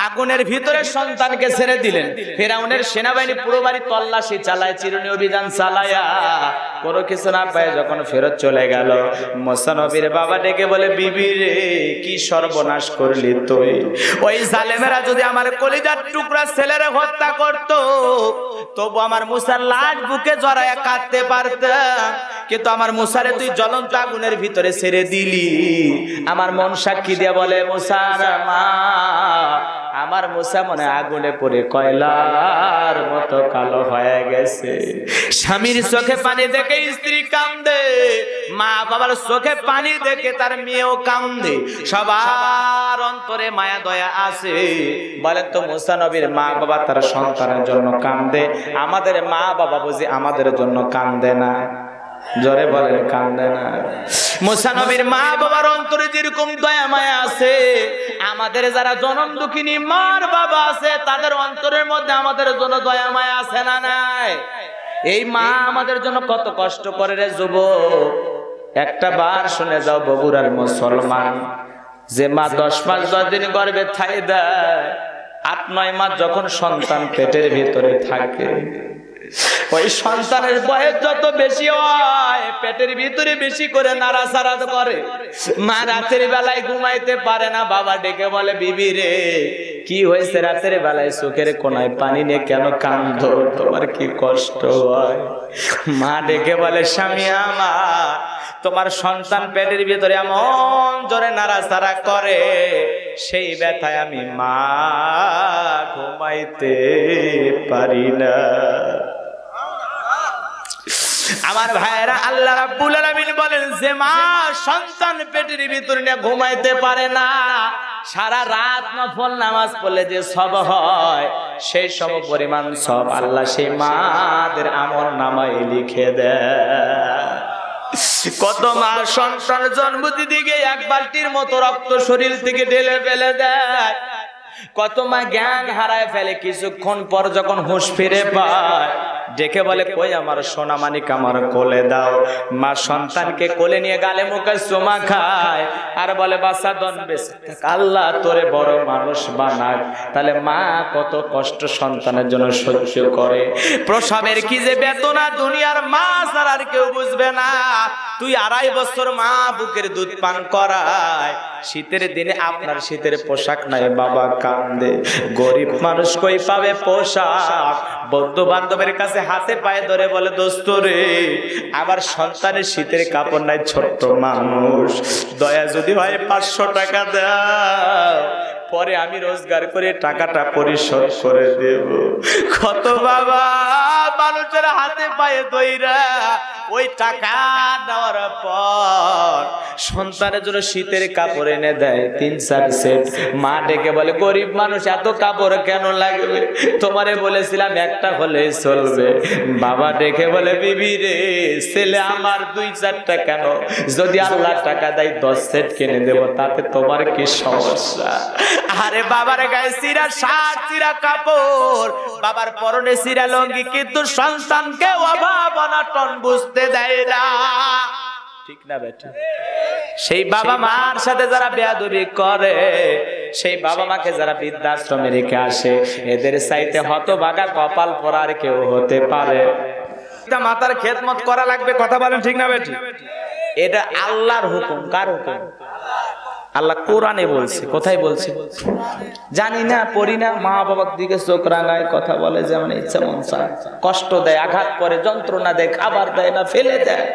আগুনের ভিতরে সন্তানকে ছেড়ে দিলেন। ফিরাউনের সেনাবাহিনী পুরো বাড়ি তল্লাশি চালায়, চিরুনি অভিযান চালায়া কোনো কিছু না পায় যখন ফেরত চলে গেল, মুসা নবীর বাবা ডেকে বলে, বিবি রে, কি সর্বনাশ করলি তুই। ওই জালেমেরা যদি আমার কলিজার টুকরা ছেলেরে হত্যা করতো, তবু আমার মুসার লাশ বুকে জড়ায়া কাঁদতে পারতাম, কিন্তু আমার মুসারে তুই জ্বলন্ত আগুনের ভিতরে ছেড়ে দিলি। আমার মন সাক্ষী দিয়ে বলে, মুসার মা, আমার মুসা মনে আগুনে পড়ে কয়লার মতো কালো হয়ে গেছে। স্বামীর চোখে পানি দেখে স্ত্রী কান্দে, মা বাবার চোখে পানি দেখে তার মেয়েও কান্দে। সবার অন্তরে মায়া দয়া আছে। বলেন তো, মুসা নবীর মা বাবা তার সন্তানের জন্য কান্দে, আমাদের মা বাবা বুঝি আমাদের জন্য কান্দে না? জোরে বলেন, কান্দে না? মুসা নবীর মা বাবার অন্তরে যেরকম দয়া মায়া আছে, আমাদের যারা জনম দুঃখিনী মার বাবা আছে, তাদের অন্তরের মধ্যে আমাদের জন্য দয়া মায়া আছে না নাই? এই মা আমাদের জন্য কত কষ্ট করে রে যুবক। একটা বার শুনে যাও, বগুড়ার মুসলমান, যে মা 10 মাস 10 দিন গর্ভে ঠাই দেয়, 8-9 মাস যখন সন্তান পেটের ভিতরে থাকে, ওই সন্তানের বয়স যত বেশি হয়, পেটের ভিতরে বেশি করে নাড়াচাড়া করে। মা রাতের বেলায় ঘুমাইতে পারে না। বাবা ডেকে বলে, বিবি রে, কি হয়েছে? রাতের বেলায় চোখের কোনায় পানি নিয়ে কেন কাঁদো? তোমার কি কষ্ট হয়? মা ডেকে বলে, স্বামী আমার, তোমার সন্তান পেটের ভিতরে এমন জোরে নাড়াচাড়া করে, সেই ব্যথায় আমি মা ঘুমাইতে পারি না। আমার ভাইরা, আল্লাহ রাব্বুল আলামিন বলেন, যে মা সন্তান পেটের ভিতরে নিয়ে ঘুমাইতে পারে না, সারা রাত নফল নামাজ পড়লে যে সব হয়, সেই সম পরিমাণ সব আল্লাহ সেই মাদের আমল নামায় লিখে দেয়। কত মা সন্তান জন্ম দিতে গিয়ে 1 বালতির মতো রক্ত শরীর থেকে ঢেলে ফেলে দেয়। কত মা জ্ঞান হারায় ফেলে, কিছুক্ষণ পর যখন হুঁশ ফিরে পায়, ডেকে বলে, কই আমার সোনা মানিক, আমার কোলে দাও। মা সন্তানকে কোলে নিয়ে গালে মুখে চুমা খায় আর বলে, বাচ্চা দন বেঁচে থাক, আল্লাহ তোরে বড় মানুষ বানাক। তাহলে মা কত কষ্ট সন্তানের জন্য সহ্য করে। প্রসবের কি যে বেদনা দুনিয়ার মা ছাড়া আর কেউ বুঝবে না। তুই 2.5 বছর মা বুকের দুধ পান করায়, শীতের দিনে আপনার শীতের পোশাক নাই, বাবা কান্দে। গরিব মানুষ কই পাবে পোশাক? বন্ধু বান্ধবের কাছে হাতে পায়ে ধরে বলে, দোস্ত রে, আমার সন্তানের শীতের কাপড় নাই, ছোট্ট মানুষ, দয়া যদি হয় 500 টাকা দাও, পরে আমি রোজগার করে টাকাটা পরিশোধ করে দেব। কত বাবা মানুষের হাতে পায়ে ধইরা ওই টাকা দেওয়ার পর সন্তানের জন্য শীতের কাপড় এনে দেয় 3-4 সেট। মা ডেকে বলে, গরিব মানুষ এত কাপড় কেন লাগবে? তোমারে বলেছিলাম একটা হলেই চলবে। বাবা ডেকে বলে, বিবি রে, ছেলে আমার 2-4টা কেন, যদি আল্লাহ টাকা দেয় 10 সেট কিনে দেব, তাতে তোমার কি সমস্যা? আরে বাবার গায়ে চিরা শার্ট, চিরা কাপড়, বাবার পরনে চিরা লঙ্গি, কিন্তু সন্তানকে অভাব অনটন বুঝতে দেয় না। ঠিক না বেটা? সেই বাবা মার সাথে যারা বেয়াদবি করে, সেই বাবা মাকে যারা বৃদ্ধাশ্রমে রেখে আসে, এদের চাইতে হতভাগা কপাল পরার কেউ হতে পারে? মাতার খেদমত করা লাগবে, কথা বলেন ঠিক না বেটি? এটা আল্লাহর হুকুম। কার হুকুম? আল্লাহ কোরআনে বলছে। কোথায় বলছে? জানি না, পড়ি না। মা বাবার দিকে চোখ রাঙায়, কথা বলে যেমন ইচ্ছা মন চায়, কষ্ট দেয়, আঘাত করে, যন্ত্রণা দেয়, খাবার দেয় না, ফেলে দেয়।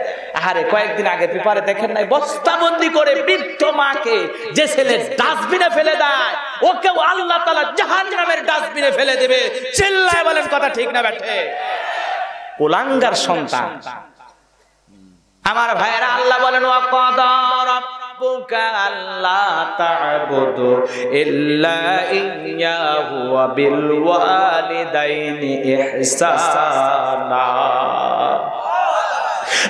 আরে কয়েকদিন আগে পেপারে দেখেন নাই, বস্তাবন্দি করে বৃদ্ধ মাকে যে ছেলে ডাস্টবিনে ফেলে দেয়, ওকেও আল্লাহ তাআলা জাহান্নামের ডাস্টবিনে ফেলে দেবে। চিল্লায় বলেন কথা ঠিক না বেঠে? কুলাঙ্গার সন্তান। আমার ভাইয়েরা, আল্লাহ বলেন ওয়াকাদা রাব্বুকা আল্লা তা'বুদু ইল্লা ইয়্যাহু ওয়া বিল ওয়ালিদাইনি ইহসানা।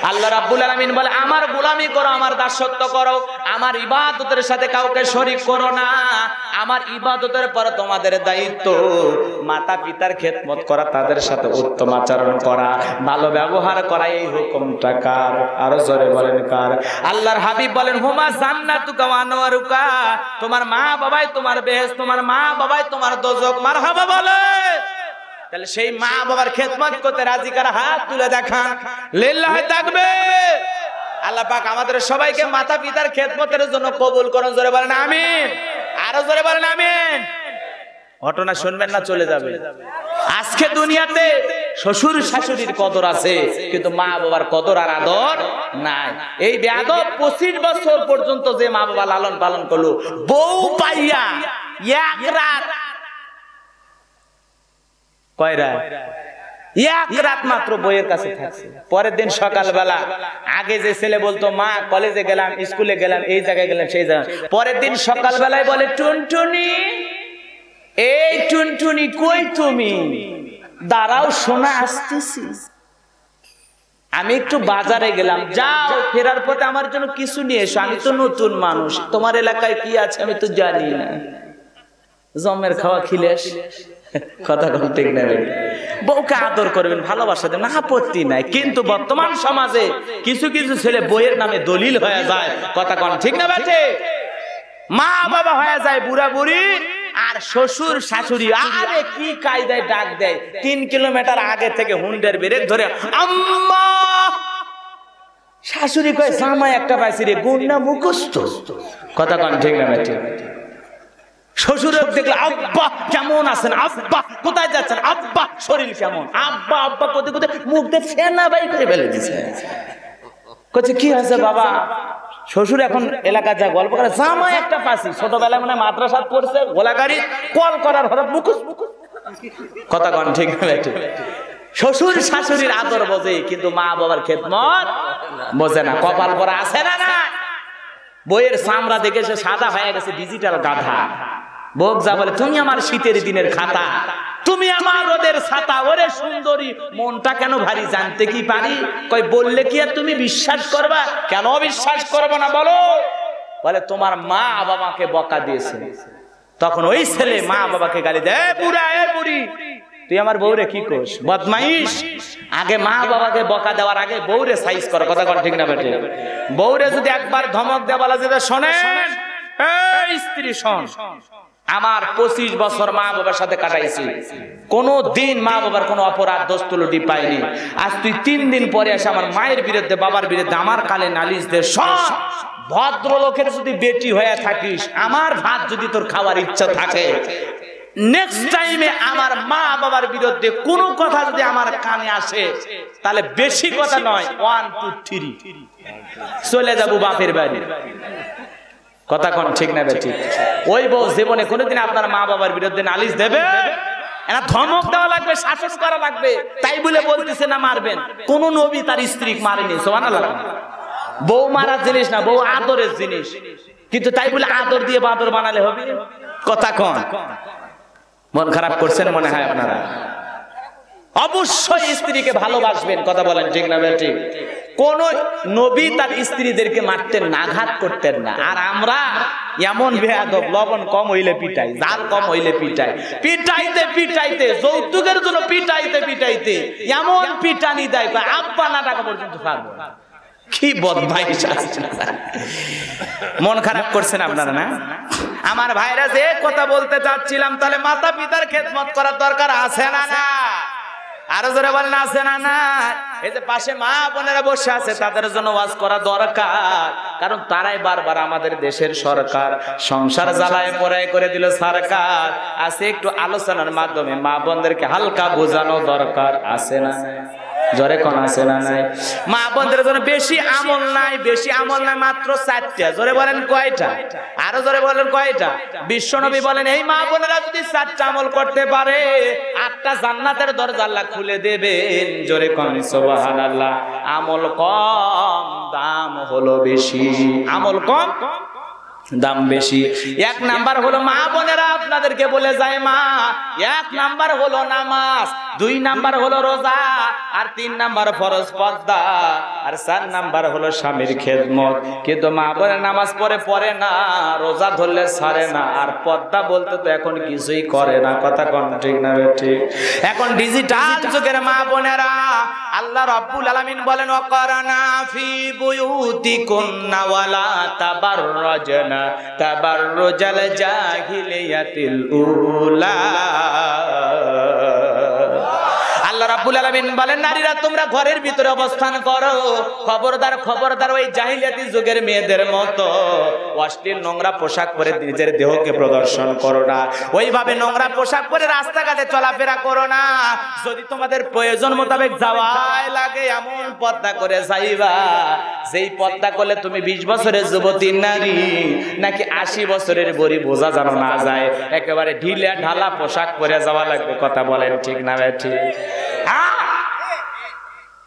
আল্লাহ রাব্বুল আলামিন বলে, আমার গোলামি করো, আমার দাসত্ব করো, আমার ইবাদতের সাথে কাউকে শরীক করো না। আমার ইবাদতের পর তোমাদের দায়িত্ব মাতা পিতার খেদমত করা, তাদের সাথে উত্তম আচরণ করা, ভালো ব্যবহার করা। এই হুকুমটা কার? আরো জোরে বলেন কার? আল্লাহর হাবিব বলেন, হুমা জান্নাতুকা ওয়া আনওয়ারুকা। তোমার মা বাবাই তোমার বেহেশত, তোমার মা বাবাই তোমার দোজখ। মারহাবা বলে। তাহলে সেই মা বাবার খেদমত করতে রাজি কারা? হাত তুলে দেখান। লিল্লাহি তাকবীর। আল্লাহ পাক আমাদের সবাইকে মাতা পিতার খেদমতের জন্য কবুল করুন। জোরে বলেন আমিন। আরো জোরে বলেন আমিন। ঘটনা শুনবেন না, চলে যাবে। আজকে দুনিয়াতে শ্বশুর শাশুড়ির কদর আছে, কিন্তু মা বাবার কদর আর আদর নাই। এই বেয়াদব 25 বছর পর্যন্ত যে মা বাবা লালন পালন করলো, বউ পাইয়া এক রাত, কয় রাত? এক রাত মাত্র বইয়ের কাছে থাকছে। পরের দিন সকালবেলা, আগে যে ছেলে বলতো মা কলেজে গেলাম, স্কুলে গেলাম, এই জায়গায় গেলাম, সেই জায়গায়, পরের দিন সকালবেলায় বলে, টুনটুনি, এই টুনটুনি কই তুমি? দাঁড়াও সোনা, আসতেছি। আমি একটু বাজারে গেলাম, যাও, ফেরার পথে আমার জন্য কিছু নিয়ে এসো, আমি তো নতুন মানুষ, তোমার এলাকায় কি আছে আমি তো জানি না। জমের খাওয়া খিলে আসি। কথা কোন ঠিক না? বউকে আদর করবেন, ভালোবাসা দেন, আপত্তি নাই। কিন্তু বর্তমান সমাজে কিছু কিছু ছেলে বইয়ের নামে দলিল হয়ে যায়। কথা কোন ঠিক না বেটে? মা বাবা হয়ে যায় বুড়া বুড়ি, আর শ্বশুর শাশুড়ি আরে কি কায়দায় ডাক দেয়, 3 কিলোমিটার আগে থেকে হুন্ডের ব্রেক ধরে আম্মা। শাশুড়ি কয়, জামাই একটা পাইছি রে, গুণ না মুখস্থ। কথা কোন ঠিক না বেটে? শ্বশুরের দেখলে, আব্বা কেমন আছেন, আব্বা কোথায় যাচ্ছেন, আব্বা শরীর কেমন, আব্বা আব্বা কোথায় কোথায়, মুখ দিয়ে ফেনা বাই করে ফেলে দিছে। কচ্ছে কি হয়েছে বাবা? শ্বশুর এখন এলাকা যা গল্প করে, জামাই একটা পাচ্ছি, ছোটবেলায় মানে মাদ্রাসাত পড়ছে, গোলাগাড়ি কল করার হঠাৎ মুখোশ। কথা কন ঠিক না? শ্বশুর শাশুড়ির আদর বোঝে, কিন্তু মা বাবার খেদমত বোঝে না। কপাল পরা আছে না? না, বইয়ের চামড়া দেখে সে সাদা হয়ে গেছে, ডিজিটাল গাধা। বউ যা বলে, তুমি আমার শীতের দিনের খাতা, তুমি আমার রোদের ছাতা। ওরে সুন্দরী, মনটা কেন ভারী জানতে কি পারি? কই বললে কি আর তুমি বিশ্বাস করবা? কেন বিশ্বাস করবো না বলো? বলে তোমার মা বাবাকে বকা দিয়েছে। তখন ওই ছেলে মা বাবাকে গালি দেয়, বুড়া এ বুড়ি, তুই আমার বউরে কি করস, বদমাইশ। আগে মা বাবাকে বকা দেওয়ার আগে বউরে সাইজ কর। কথা কোন ঠিক না বেটে? বউরে যদি একবার ধমক দেয়া বলা যেত, শোনেন এই স্ত্রী শোন, আমার 25 বছর মা বাবার সাথে কাটাইছি, কোনো দিন মা বাবার কোনো অপরাধ দোষত্রুটি পাইনি। আজ তুই 3 দিন পরে এসে আমার মায়ের বিরুদ্ধে বাবার বিরুদ্ধে আমার কালে নালিশ দে। শোন, ভদ্রলোকের যদি বেটি হয়ে থাকিস, আমার ভাত যদি তোর খাওয়ার ইচ্ছা থাকে, নেক্সট টাইমে আমার মা বাবার বিরুদ্ধে কোনো কথা যদি আমার কানে আসে, তাহলে বেশি কথা নয়, 1 2 3 চলে যাবো বাপের বাড়ি। কথা কোন ঠিক না বেঠিক? ওই বউ জীবনে কোনোদিন আপনার মা বাবার বিরুদ্ধে নালিশ দেবে? এরা ধমক দেওয়া লাগবে, শাসন করা লাগবে। তাই বলে বলতেছে না মারবেন। কোন নবী তার স্ত্রী মারেনি, সুবহানাল্লাহ। বউ মারার জিনিস না, বউ আদরের জিনিস। কিন্তু তাই বলে আদর দিয়ে বাদর বানালে হবে? কথা কোন? মন খারাপ করছেন মনে হয় আপনারা? অবশ্যই স্ত্রীকে ভালোবাসবেন। কথা বলেন ঠিক না বেঠিক? কোন নবী তার স্ত্রীদেরকে মারতেন না, আঘাত করতেন না। আর আমরা এমন বেয়াদব, লবণ কম হইলে পিটাই, জাল কম হইলে পিটাই, পিটাইতে পিটাইতে, যৌতুকের জন্য পিটাইতে পিটাইতে এমন পিটানি দেয়, আব্বা না টাকা পর্যন্ত পারবো। কি বদমাইশ আছে, মন খারাপ করছেন আপনারা না? আমার ভাইরা যে কথা বলতে চাচ্ছিলাম, তাহলে মাতা পিতার খেদমত করার দরকার আছে না না? আরো জোরে বলেন আছে না না? এই যে পাশে মা বোনেরা বসে আছে, তাদের জন্য ওয়াজ করা দরকার, কারণ তারাই বারবার আমাদের দেশের সরকার সংসার জ্বালায় পড়ায় করে দিল সরকার। আছে একটু আলোচনার মাধ্যমে মা বোনদেরকে হালকা বোঝানো দরকার আছে না? জোরে কোন আছে না নাই? মা বোনদের জন্য বেশি আমল নাই, বেশি আমল নাই, মাত্র 4টা। জোরে বলেন কয়টা? আরো জোরে বলেন কয়টা? বিশ্বনবী বলেন এই মা বোনেরা যদি 4টা আমল করতে পারে, 8টা জান্নাতের দরজা আল্লাহ খুলে দেবেন। জোরে কোন সুবহানাল্লাহ। আমল কম, দাম হলো বেশি। আমল কম, দাম বেশি। 1 নাম্বার হলো মা বোনেরা আপনাদেরকে বলে যায় মা, 1 নাম্বার হলো নামাজ, 2 নাম্বার হলো রোজা, আর 3 নাম্বার ফরজ পর্দা, আর 4 নাম্বার হলো স্বামীর খেদমত। কিন্তু মা বোনের নামাজ পড়ে না, রোজা ধরলে ছাড়ে না, আর পর্দা বলতে তো এখন কিছুই করে না। কথা কোন ঠিক না ঠিক? এখন ডিজিটাল যুগের মা বোনেরা, আল্লাহ রাব্বুল আলামিন বলেন ওয়াকারনা ফি বুয়ুতিকুন্না ওয়ালা তাবাররাজনা তাবাররুজাল জাহিলিয়াতিল উলা। আল্লাহ রাব্বুল আলামিন বলেন নারীরা তোমরা ঘরের ভিতরে অবস্থান করো, খবরদার খবরদার ওই জাহিলিয়াতি যুগের মেয়েদের মতো অশ্লীল নোংরা পোশাক পরে নিজের দেহকে প্রদর্শন করো না, ওইভাবে নোংরা পোশাক পরে রাস্তাঘাটে চলাফেরা করো না। যদি তোমাদের প্রয়োজন মোতাবেক যাওয়াই লাগে, এমন পর্দা করে যাইবা যেই পর্দা করলে তুমি 20 বছরের যুবতী নারী নাকি 80 বছরের বুড়ি বোঝা যেন না যায়। একেবারে ঢিলা ঢালা পোশাক পরে যাওয়া লাগবে। কথা বলেন ঠিক না ঠিক?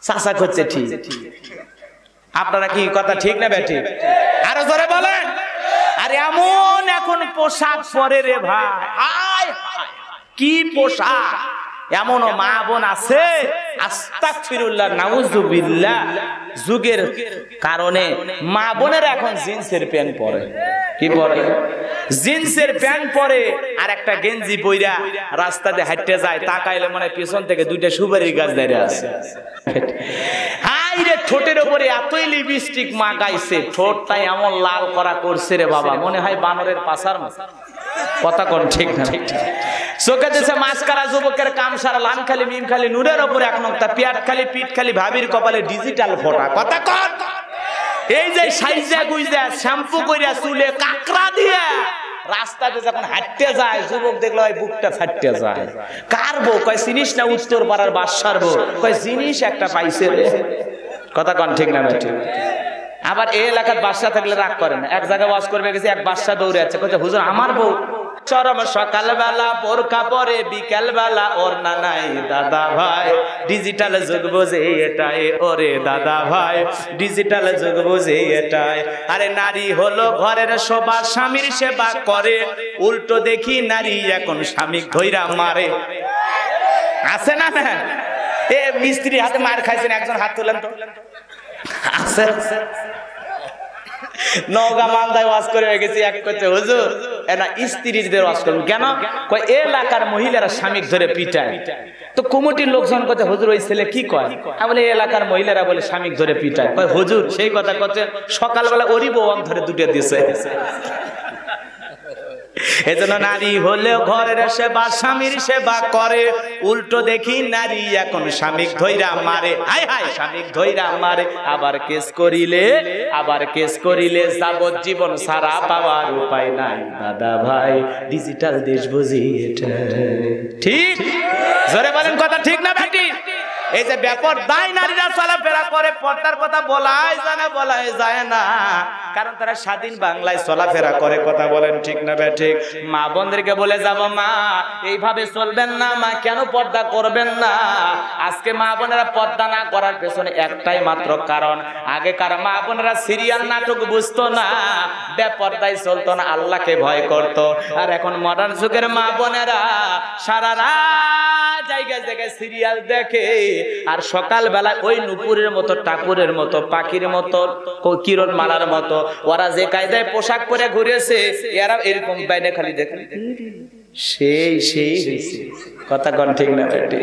চাচা করছে ঠিক, আপনারা কি কথা ঠিক না বেঠি? আরো জোরে বলেন। আরে এমন এখন পোশাক পরে রে ভাই, হায় হায় কি পোশাক! এমনও মা বোন আছে, আস্তাগফিরুল্লাহ নাউযুবিল্লাহ, যুগের কারণে মা বোনেরা এখন জিন্সের প্যান্ট পরে। কি পরে? জিন্সের প্যান্ট পরে আর একটা গেঞ্জি পইরা রাস্তা দিয়ে হাঁটতে যায়, তাকাইলে মনে হয় পিছন থেকে 2টা সুপারির গাছ দাঁড়িয়ে আছে। হাইরে ঠোঁটের উপরে এতই লিপস্টিক মাখাইছে, ঠোঁটটা এমন লাল করা করছে রে বাবা, মনে হয় বানরের পাছার মতো। কথা কোন ঠিক না? চোখে দিছে মাস্কারা, যুবকের কাম সারা, লাম খালি মিম খালি নূরের উপরে 1 নোক্তা, পিয়াট খালি পিঠ খালি, ভাবির কপালে ডিজিটাল ফোঁটা। কথা কোন? এই যে সাইজা গুইজা শ্যাম্পু কইরা চুলে কাকড়া দিয়া রাস্তাতে যখন হাঁটতে যায়, যুবক দেখলে ওই বুকটা ফাটতে যায়। কার বউ? কয় চিনিস না উত্তর পাড়ার বাদশার বউ। কয় জিনিস একটা পাইছে রে। কথা কোন ঠিক না ঠিক? আবার এই এলাকার বাদশা থাকলে রাগ করে না। এক জায়গায় ওয়াজ করবে গেছে, এক বাদশা দৌড়ে যাচ্ছে, কইছে হুজুর আমার বউ চরম সকালবেলা বোরকা পরে, বিকাল বেলা ওর না নাই দাদা ভাই, ডিজিটাল যুগ বোঝে এটাই ওরে দাদা ভাই, ডিজিটাল যুগ বোঝে এটাই। আরে নারী হলো ঘরের শোভা, স্বামীর সেবা করে, উল্টো দেখি নারী এখন স্বামী ধইরা মারে। আছে না না? এ মিস্ত্রি হাতে মার খাইছেন, একজন হাত তুলেন তো। আছে নওগাঁ মালদায় ওয়াজ করে গেছি, এক করতে হুজুর এনা স্ত্রীদের ওয়াজ করুন কেন? কয় এলাকার মহিলারা স্বামী ধরে পিটায়। তো কমিটির লোকজন কয় হুজুর ওই ছেলে কি কয়? আমি বলি এলাকার মহিলারা বলে স্বামী ধরে পিটায়। কয় হুজুর সেই কথা কচ্ছে, সকালবেলা ওরই বউ ধরে 2টা দিছে। এজন্য নারী হলেও ঘরের সেবা, স্বামীর সেবা করে, উল্টো দেখি নারী এখন স্বামী ধইরা মারে। হায় হায় স্বামী ধইরা মারে। আবার কেস করিলে যাবজ্জীবন সারা পাওয়ার উপায় নাই দাদা ভাই, ডিজিটাল দেশ বুঝি এটা ঠিক? জোরে বলেন কথা ঠিক না বেটি? এই যে ব্যাপার দায় নারীরা চলাফেরা করে, পর্দার কথা বলাই যায় না, কারণ তারা স্বাধীন বাংলায় চলাফেরা করে। কথা বলেন ঠিক না ঠিক? মা বোনদেরকে বলে যাব, মা এইভাবে চলবেন না, মা কেন পর্দা করবেন না? আজকে মা বোনেরা পর্দা না করার পেছনে একটাই মাত্র কারণ, আগেকার মা বোনেরা সিরিয়াল নাটক বুঝতো না, বেপর্দায় চলতো না, আল্লাহকে ভয় করত। আর এখন মডার্ন যুগের মা বোনেরা সারা রাত জায়গায় জায়গায় সিরিয়াল দেখে, আর সকাল বেলা ওই নুপুরের মতো, টাকুরের মতো, পাখির মতো, কিরণ মালার মতো ওরা যে কায়দায় পোশাক পরে ঘুরেছে, এরা এরকম বাইরে খালি দেখে সেই কথা কোন ঠিক না বেটি?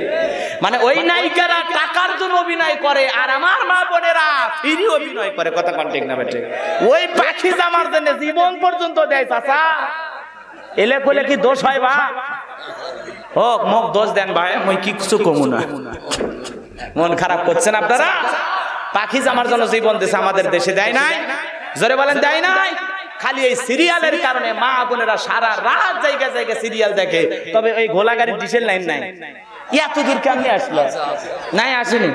মানে ওই নায়িকারা টাকার জন্য অভিনয় করে আর আমার মা বোনেরা ফ্রি অভিনয় করে, কথা কোন ঠিক না বেঠিক? ওই পাখি জামার জন্য জীবন পর্যন্ত দেয় চাচা, এলে কইলে কি দোষ হয় বা হোক মুখ দোষ দেন ভাই, মই কিছু কমু না, মন খারাপ করছেন আপনারা? পাখি জামার জন্য জীবন দিছে, আমাদের দেশে দেয় নাই? জোরে বলেন দেয় নাই? খালি এই সিরিয়ালের কারণে মা বোনেরা সারা রাত জায়গা জায়গা সিরিয়াল দেখে। তবে ওই গোলাগাড়ি ডিজেল লাইন নাই, এত দূর কেমনে আসলো? নাই আসেনি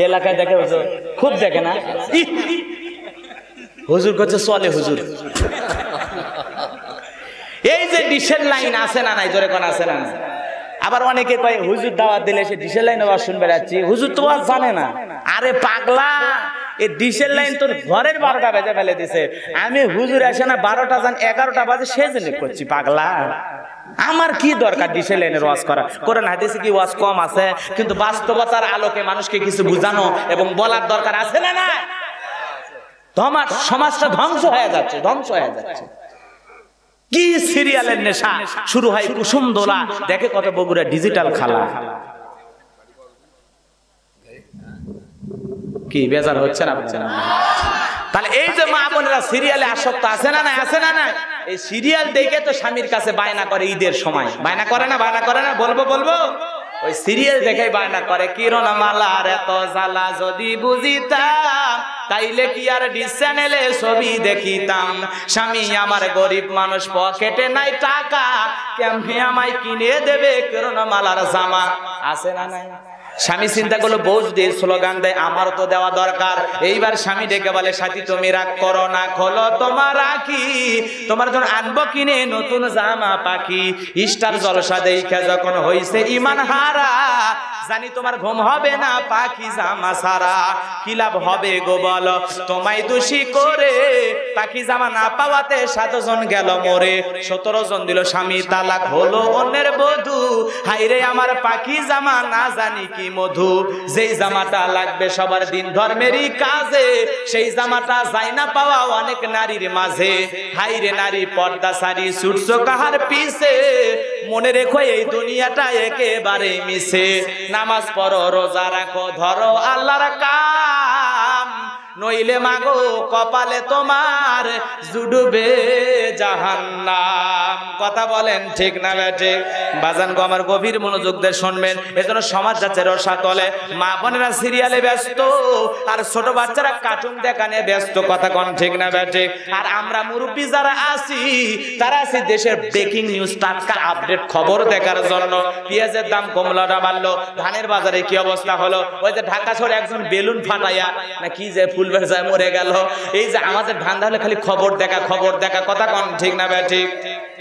এলাকায় দেখে হুজুর, খুব দেখে না? হুজুর করছে চলে হুজুর। এই যে ডিজেল লাইন আছে না নাই? জোরে কোন আছে না? আবার অনেকে কয় হুজুর দাওয়াত দিলে সে ডিজেল লাইন আওয়াজ শুনবে যাচ্ছি, হুজুর তো আজ জানে না। আরে পাগলা, এই ডিজেল লাইন তোর ঘরের 12টা বেজে ফেলে দিছে, আমি হুজুর আসে না 12টা যান 11টা বাজে সেজন্য করছি। পাগলা, আমার কি দরকার ডিজেল লাইনের ওয়াজ করা? কোরআন হাদিসে কি ওয়াজ কম আছে? কিন্তু বাস্তবতার আলোকে মানুষকে কিছু বোঝানো এবং বলার দরকার আছে না না? তোমার সমাজটা ধ্বংস হয়ে যাচ্ছে, ধ্বংস হয়ে যাচ্ছে। কি সিরিয়ালের নেশা শুরু হয় কুসুম দোলা, দেখে কত বগুড়া ডিজিটাল খালা। কি বেজার হচ্ছে না? তাহলে এই যে মা বোনেরা সিরিয়ালে আসক্ত আছে না না? আছে না না? এই সিরিয়াল দেখে তো স্বামীর কাছে বায়না করে, ঈদের সময় বায়না করে না? বায়না করে না? বলবো বলবো, ওই সিরিয়াল দেখে বায়না করে। কিরণ মালার এত জ্বালা যদি বুঝিতাম, তাইলে কি আর ডিস চ্যানেলে ছবি দেখিতাম। স্বামী আমার গরিব মানুষ, পকেটে নাই টাকা, কেমনে আমায় কিনে দেবে কিরণ মালার জামা? আছে না নাই? স্বামী চিন্তা করলো বউ যদি স্লোগান দেয় আমারও তো দেওয়া দরকার। এইবার স্বামী ডেকে বলে সাথী তুমি রাগ করো না, খোলো তোমার রাখি, তোমার জন্য আনবো কিনে নতুন জামা পাখি। স্টার জলসা দেখা যখন হইছে ইমান হারা, জানি তোমার ঘুম হবে না পাখি জামা সারা। কি লাভ হবে গো বলো তোমায় দোষী করে, পাখি জামা না পাওয়াতে 7 জন গেল মরে, 17 জন দিল স্বামী তালাক, হলো অন্যের বধূ। হাইরে আমার পাখি জামা না জানি কি মধু, যেই জামাটা লাগবে সবার দিন ধর্মেরই কাজে, সেই জামাটা যায় না পাওয়া অনেক নারীর মাঝে। হাইরে নারী পর্দা সারি ছুটছো কাহার পিছে, মনে রেখো এই দুনিয়াটা একেবারে মিছে। নামাজ পড়ো রোজা রাখো ধরো আল্লাহর কাম, নইলে মাগো কপালে তোমার জুড়বে জাহান্নাম। কথা বলেন ঠিক না ঠিক? বাজান গো আমার গভীর মনোযোগ দিয়ে শুনবেন, এজন্য সমাজ যাচ্ছে রসা তলে। মা বোনেরা সিরিয়ালে ব্যস্ত আর ছোট বাচ্চারা কার্টুন দেখানে ব্যস্ত, কথা কোন ঠিক না ঠিক? আর আমরা মুরব্বী যারা আছি তারা আছি দেশের ব্রেকিং নিউজ, টাটকা আপডেট খবর দেখার জন্য। পেঁয়াজের দাম কমলাটা বাড়লো, ধানের বাজারে কি অবস্থা হলো, ওই যে ঢাকা শহরে একজন বেলুন ফাটাইয়া না কি যে ফুল বেরসায় মরে গেল। এই যে আমাদের ধান্দা হলে খালি খবর দেখা, খবর দেখা, কথা কোন ঠিক না ঠিক?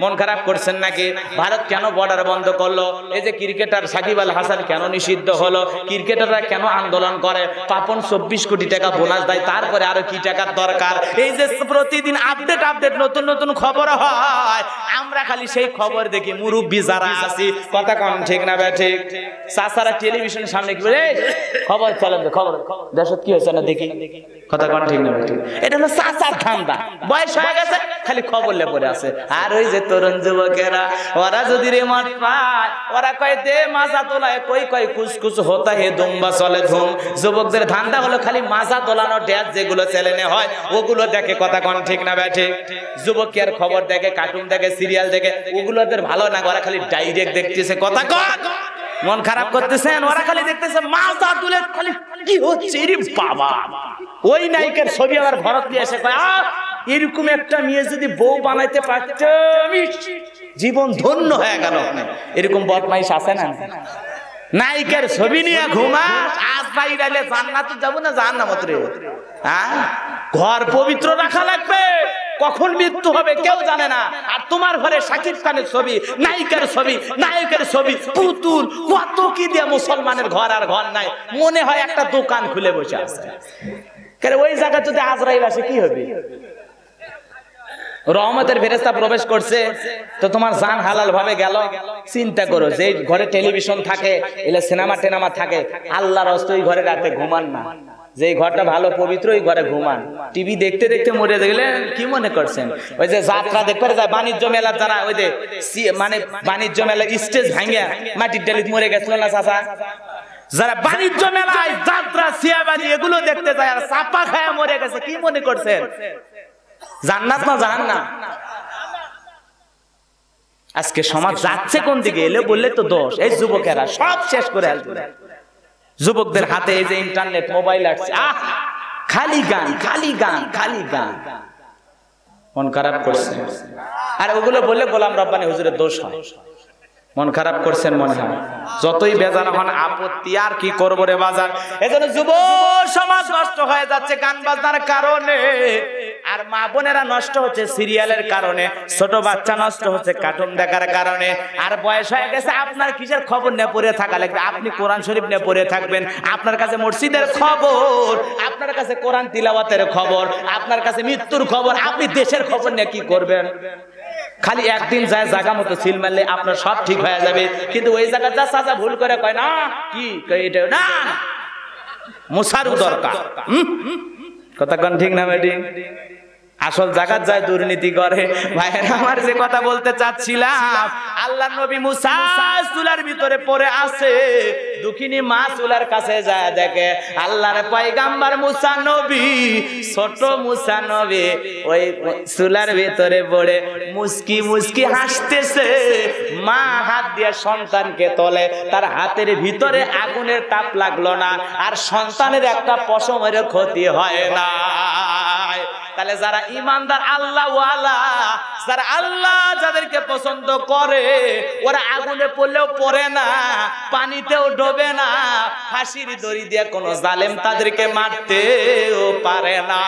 মন খারাপ করছেন নাকি? ভারত কেন বর্ডার বন্ধ করলো? এই যে ক্রিকেটার সাকিব আল হাসান কেন নিষিদ্ধ হলো? ক্রিকেটাররা কেন আন্দোলন করে? পাপন 24 কোটি টাকা বোনাস দেয়, তারপরে আরো কি টাকার দরকার? এই যে প্রতিদিন আপডেট আপডেট নতুন নতুন খবর হয়, আমরা খালি সেই খবর দেখি মুরব্বী যারা আছি, কথা কোন ঠিক না ঠিক? চাচারা টেলিভিশনের সামনে কি বলে খবর চলেন, খবর দেশত কি হয়েছে না দেখি, কথা কোন ঠিক না ঠিক? এটা হলো চাচার ধান্দা, বয়স হয়ে গেছে খালি খবর লে পড়ে আছে। আর ওই যে তরুণ যুবকেরা ওরা যদি রিমোট পায়, ওরা কয় দে মাজা তোলায়, কই কয় কুচকুচ হতা হে দুম্বা চলে ধুম। যুবকদের ধান্দা হলো খালি মাজা তোলানো ড্যাস যেগুলো চ্যানেলে হয় ওগুলো দেখে, কথা কোন ঠিক না ঠিক? যুবক কি আর খবর দেখে, কার্টুন দেখে, সিরিয়াল দেখে? ওগুলোদের ভালো না, ওরা খালি ডাইরেক্ট দেখতেছে, কথা কন। মন খারাপ করতেছেন? ওরা খালি দেখতেছে মাজা তুলে, খালি কি হচ্ছে রে বাবা। ওই নায়িকার ছবি আবার ভরত দিয়ে এসে কয় এরকম একটা মেয়ে যদি বউ বানাইতে পারতাম জীবন ধন্য হয়ে গেল। এরকম বদমাইশ আছে না? নায়িকার ছবি নিয়ে ঘুমাস, আজ বাইরে জান্নাতে যাবো না জাহান্নামত রে? হ্যাঁ, ঘর পবিত্র রাখা লাগবে, কখন মৃত্যু হবে কেউ জানে না। আর তোমার ঘরে শাকিব খানের ছবি, নায়িকার ছবি, নায়কের ছবি, পুতুল, কত কি দিয়ে মুসলমানের ঘর আর ঘর নাই, মনে হয় একটা দোকান খুলে বসে আছে। ওই জায়গা যদি আজরাইল আসে কি হবে? রহমতের ফেরেশতা প্রবেশ করছে তো তোমার জান হালাল ভাবে গেল। চিন্তা করো, যে ঘরে টেলিভিশন থাকে, এলে সিনেমা টেনামা থাকে, আল্লাহর রাস্তায় ওই ঘরে রাতে ঘুমান না, যে ঘরটা ভালো পবিত্র ওই ঘরে ঘুমান, টিভি দেখতে দেখতে মরে গেলেন কি মনে করছেন? ওই যে যাত্রা দেখতে যায় বাণিজ্য মেলা, যারা ওই যে মানে বাণিজ্য মেলা স্টেজ ভাঙে মাটির ডালিত মরে গেছিল না চাচা, যারা বাণিজ্য মেলায় যাত্রা সিয়াবাজি এগুলো দেখতে যায় আর চাপা খায়া মরে গেছে, কি মনে করছেন জান্নাত না জাহান্নাম? আজকে সমাজ যাচ্ছে কোন দিকে? এলে বললে তো দোষ, এই যুবকেরা সব শেষ করে আসবে। যুবকদের হাতে এই যে ইন্টারনেট মোবাইল আসছে, খালি গান খালি গান খালি গান, মন খারাপ করছে। আর ওগুলো বললে গোলাম রব্বানী হুজুরের দোষ হয়, মন খারাপ করছেন মনে হয়। যতই বেজার হন আপত্তি, আর কি করবো রে বাজার। এজন্য যুব সমাজ নষ্ট হয়ে যাচ্ছে গান বাজনার কারণে, আর মা বোনেরা নষ্ট হচ্ছে সিরিয়ালের কারণে, ছোট বাচ্চা নষ্ট হচ্ছে কার্টুন দেখার কারণে। আর বয়স হয়ে গেছে, আপনার কিসের খবর নিয়ে পড়ে থাকা লাগবে? আপনি কোরআন শরীফ নিয়ে পড়ে থাকবেন। আপনার কাছে মসজিদের খবর, আপনার কাছে কোরআন তিলাওয়াতের খবর, আপনার কাছে মৃত্যুর খবর, আপনি দেশের খবর নিয়ে কি করবেন? খালি একদিন যায় জায়গা মতো সিল মারলে আপনার সব ঠিক হয়ে যাবে। কিন্তু ওই জায়গা যা চাচা ভুল করে কয় না কি এটা না, মুসারু দরকার। কথা কোন ঠিক না বেটি? আসল জায়গা যায় দুর্নীতি করে। ভাইরা আমার, যে কথা বলতে চাচ্ছিলাম, আল্লাহর নবী মুসা চুলার ভিতরে পড়ে আছে, দুঃখিনী মা চুলার কাছে যায় দেখে আল্লাহর পয়গাম্বর মুসা নবী, ছোট মুসা নবী ওই চুলার ভিতরে পড়ে মুস্কি মুস্কি হাসতেছে। মা হাত দিয়ে সন্তানকে তোলে, তার হাতের ভিতরে আগুনের তাপ লাগলো না, আর সন্তানের একটা পশমের ক্ষতি হয় না। তাহলে যারা ইমানদার আল্লাহ ওয়ালা, যারা আল্লাহ যাদেরকে পছন্দ করে, ওরা আগুনে পড়লেও পড়ে না, পানিতেও ডোবে না, ফাঁসির দড়ি দিয়ে কোনো জালেম তাদেরকে মারতেও পারে না।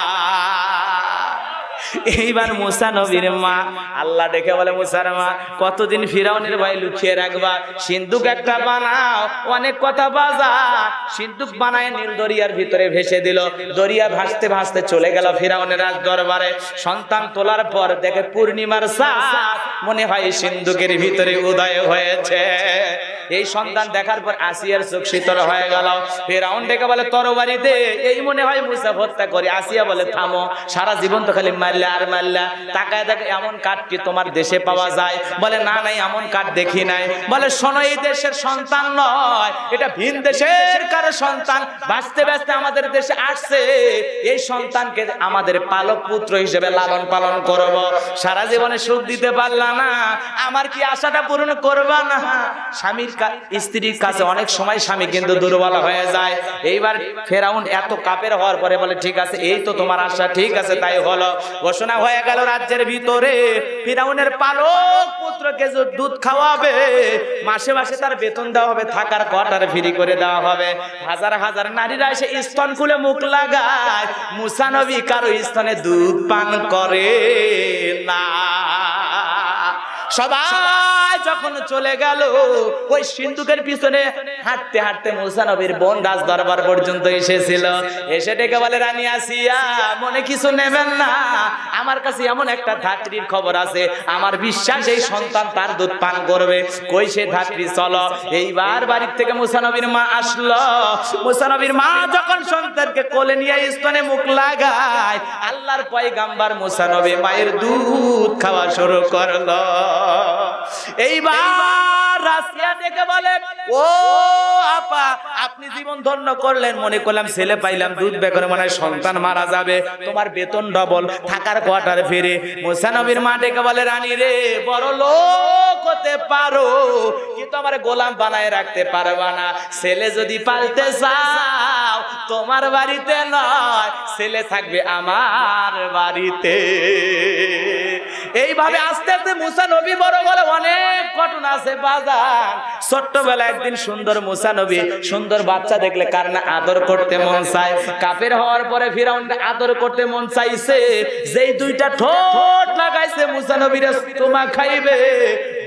এইবার মুসা নবীর মা আল্লাহ ডেকে বলে, মুসার মা কতদিন ফিরাউনের ভয় লুকিয়ে রাখবা? সিন্ধুক একটা বানাও, অনেক কথা বাজা। সিন্ধুক বানায় নীল দরিয়ার ভিতরে ভেসে দিল। দরিয়া ভাসতে ভাসতে চলে গেল ফিরাউনের রাজ দরবারে। সন্তান তোলার পর দেখে পূর্ণিমার চাঁদ, মনে হয় সিন্ধুকের ভিতরে উদয় হয়েছে। এই সন্তান দেখার পর আসিয়ার চোখ শীতল হয়ে গেল। ফিরাউন ডেকে বলে, তরবারি দে, এই মনে হয় মুসা হত্যা করি। আসিয়া বলে, থামো, সারা জীবন তো খালি মারলা আর মারলা। তাকায় দেখে এমন কাঠ কি তোমার দেশে পাওয়া যায়? বলে, না নাই, এমন কাঠ দেখি নাই। বলে, শোনো, এই দেশের সন্তান নয়, এটা ভিন দেশের কারো সন্তান, বাঁচতে বাঁচতে আমাদের দেশে আসছে। এই সন্তানকে আমাদের পালক পুত্র হিসেবে লালন পালন করব। সারা জীবনে সুখ দিতে পারলাম না, আমার কি আশাটা পূরণ করবা না? স্বামীর স্ত্রীর কাছে অনেক সময় স্বামী কিন্তু দুর্বল হয়ে যায়। এইবার ফেরাউন এত কাপের হওয়ার পরে বলে, ঠিক আছে, এই তো তোমার আশা, ঠিক আছে, তাই হলো। ঘোষণা হয়ে গেল রাজ্যের ভিতরে ফিরাউনের পালক পুত্রকে দুধ খাওয়াবে, মাসে মাসে তার বেতন দেওয়া হবে, থাকার কোয়ার্টার ফ্রি করে দেওয়া হবে। হাজার হাজার নারীরা এসে স্তন খুলে মুখ লাগায়, মুসা নবী কারো স্তনে দুধ পান করে না। সবাই যখন চলে গেল, ওই সিন্ধুকের পিছনে হাঁটতে হাঁটতে মুসা নবীর বোন রাজ দরবার পর্যন্ত এসেছিল। এসে ডেকে বলে, রানী আসিয়া, মনে কিছু নেবেন না, আমার কাছে এমন একটা ধাত্রীর খবর আছে, আমার বিশ্বাস এই সন্তান তার দুধ পান করবে। কই সে ধাত্রী, চলো। এইবার বাড়ির থেকে মুসা নবীর মা আসলো। মুসা নবীর মা যখন সন্তানকে কোলে নিয়ে স্তনে মুখ লাগায়, আল্লাহর পয়গাম্বর মুসা নবী মায়ের দুধ খাওয়া শুরু করলো। এইবার রাসিয়া ডেকে বলে, ও আপা, আপনি জীবন ধন্য করলেন, মনে করলাম ছেলে পাইলাম, দুধ বের মনে হয় সন্তান মারা যাবে, তোমার বেতন ডবল, থাকার কোয়ার্টার ফিরে। মুসা নবীর মা ডেকে বলে, রানী রে, বড় লোক হতে পারো, কিন্তু আমার গোলাম বানায় রাখতে পারবা না। ছেলে যদি পালতে চাও, তোমার বাড়িতে নয়, ছেলে থাকবে আমার বাড়িতে। এইভাবে আস্তে আস্তে মুসা নবী বড় বলে অনেক ঘটনা আছে বাজার। ছোট্টবেলা একদিন সুন্দর মুসা নবী, সুন্দর বাচ্চা দেখলে কার না আদর করতে মন চায়। কাফের হওয়ার পরে ফিরাউন আদর করতে মন চাইছে, যেই দুইটা ঠোঁট লাগাইছে মুসা নবীর তোমা খাইবে,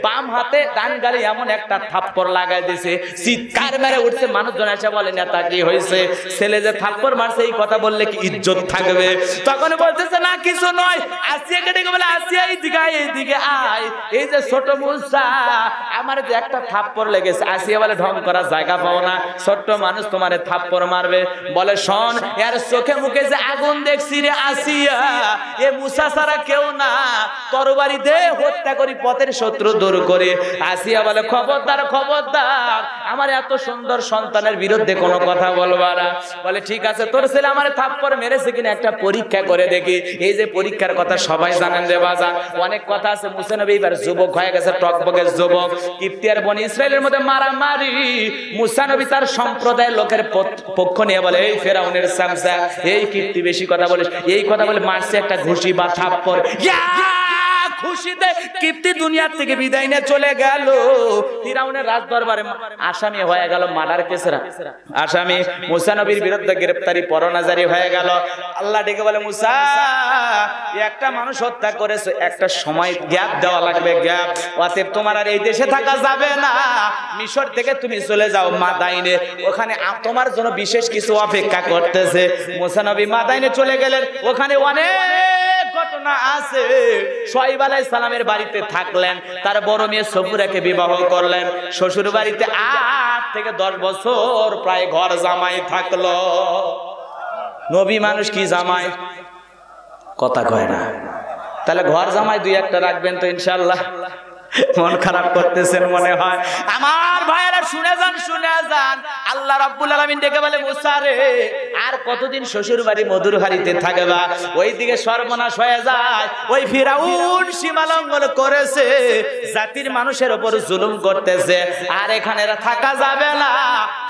বাম হাতে ডান গালে এমন একটা থাপ্পড় লাগাই দিয়েছে, চিৎকার মেরে উঠছে। মানুষজন এসে বলে নেতা কি হয়েছে, ছেলে যে থাপ্পড় মারছে এই কথা বললে কি ইজ্জত থাকবে? তখন বলতেছে না কিছু নয়। আসিয়াকে ডেকে বলে আসিয়া এইদিকে আয়, এই যে ছোট মুসা আমার যে একটা থাপ্পড় লেগেছে। আসিয়া বলে ঢং করার জায়গা পাও না, ছোট্ট মানুষ তোমারে থাপ্পড় মারবে। বলে শোন, এর চোখে মুখে যে আগুন দেখছি রে আসিয়া, এ মুসা ছাড়া কেউ না, তরবারি দে হত্যা করি, পথের শত্রু দূর করে। আসিয়া বলে খবরদার খবরদার, আমার এত সুন্দর সন্তানের বিরুদ্ধে কোনো কথা বলবা না। বলে ঠিক আছে, তোর ছেলে আমার থাপ্পড় মেরেছে কিনা একটা পরীক্ষা করে দেখি। এই যে পরীক্ষার কথা সবাই জানেন রে বাজার, অনেক কথা আছে। মুসা নবী এবার যুবক হয়ে গেছে, টকবগের যুবক। কিপ্তি আর বনি ইসরায়েলের মধ্যে মারামারি। মুসা নবী তার সম্প্রদায়ের লোকের পক্ষ নিয়ে বলে এই ফেরাউনের সামসা, এই কিপ্তি বেশি কথা বলিস, এই কথা বলে মারছে একটা ঘুষি বা থাপ্পড়। খুশিতে কিপ্তি দুনিয়া থেকে বিদায় নিয়ে চলে গেল। ফিরাউনের রাজদরবারে আসামি হয়ে গেল, মার্ডার কেসের আসামি। মুসা নবীর বিরুদ্ধে গ্রেফতারি পরোয়ানা জারি হয়ে গেল। আল্লাহ ডেকে বলে মুসা, একটা মানুষ হত্যা করেছে, একটা সময় গ্যাপ দেওয়া লাগবে, গ্যাপ। অতএব তোমার আর এই দেশে থাকা যাবে না, মিশর থেকে তুমি চলে যাও মাদাইনে, ওখানে তোমার জন্য বিশেষ কিছু অপেক্ষা করতেছে। মুসা নবী মাদাইনে চলে গেলেন। ওখানে অনেক ঘটনা আছে। শুআয়ব আলাইহিস সালামের বাড়িতে থাকলেন, তার বড় মেয়ে সফুরাকে বিবাহ করলেন। শ্বশুর বাড়িতে 8 থেকে 10 বছর প্রায় ঘর জামাই থাকলো। নবী মানুষ কি জামাই কথা কয় না, তাহলে ঘর জামাই 2-1টা রাখবেন তো ইনশাআল্লাহ। মন খারাপ করতেছেন মনে হয়। আমার ভাইয়েরা শুনে যান, শুনে যান। আল্লাহ রাব্বুল আলামিন ডেকে বলে মুসা রে, আর কতদিন শ্বশুর বাড়ি মধুর হাড়িতে থাকবা? ওইদিকে সর্বনাশ হয়ে যায়। ওই ফিরাউন সীমা লঙ্ঘন করেছে, জাতির মানুষের উপর জুলুম করতেছে, আর এখানে থাকা যাবে না।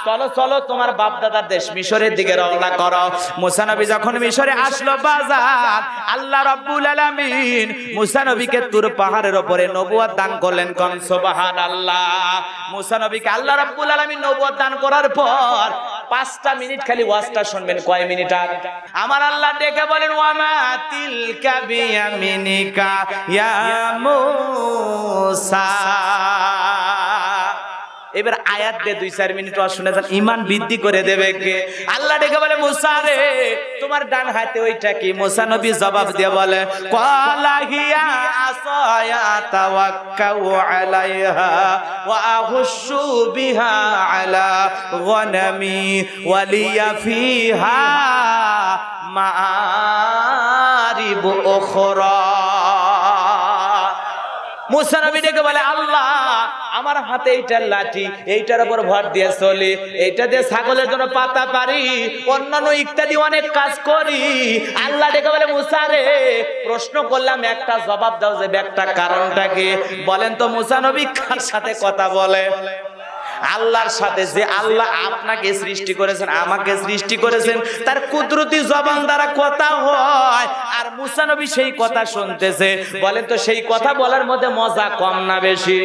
চলো চলো, তোমার বাপ দাদার দেশ মিশরের দিকে রওনা করো। মুসা নবী যখন মিশরে আসলো বাজার, আল্লাহ রাব্বুল আলামিন মুসা নবীকে তুর পাহাড়ের উপরে নবুয়ত দান করলেন। কোন সুবহানাল্লাহ। মুসা নবীকে আল্লাহ রাব্বুল আলামিন নবুয়ত দান করার পর 5টা মিনিট খালি ওয়াজটা শুনবেন। কয় মিনিট? আর আমার আল্লাহ ডেকে বলেন ওয়ামা তিলকা বিয়ামিনিকা ইয়া মুসা। এবার আয়াত দিয়ে 2-4 মিনিট ওয়াজ শুনে যান, ঈমান বৃদ্ধি করে দেবে কে? আল্লাহ ডেকে বলে মুসা রে, তোমার ডান হাতে ওইটা কি? মুসা নবী জবাব দিয়ে বলে ক্বালা হিয়া আসায়া তাওয়াক্কাউ আলাইহা ওয়া আহুশু বিহা আলা গনামি ওয়া লিয়া ফিহা মাআরিব উখরা। মুসা নবী ডেকে বলে আল্লাহ, আমার হাতে এইটার লাঠি, এইটার উপর ভর দিয়ে চলি, এইটা দিয়ে ছাগলের জন্য পাতা পারি, অন্যান্য ইত্যাদি অনেক কাজ করি। আল্লাহ ডেকে বলে মুসা রে, প্রশ্ন করলাম একটা জবাব দাও, যে একটা কারণটা কি বলেন তো? মুসা নবী কার সাথে কথা বলে? আল্লাহর সাথে। যে আল্লাহ আপনাকে সৃষ্টি করেছেন, আমাকে সৃষ্টি করেছেন, তার কুদরতি জবান দ্বারা কথা হয়, আর মুসা নবী সেই কথা শুনতেছে। বলেন তো সেই কথা বলার মধ্যে মজা কম না বেশি?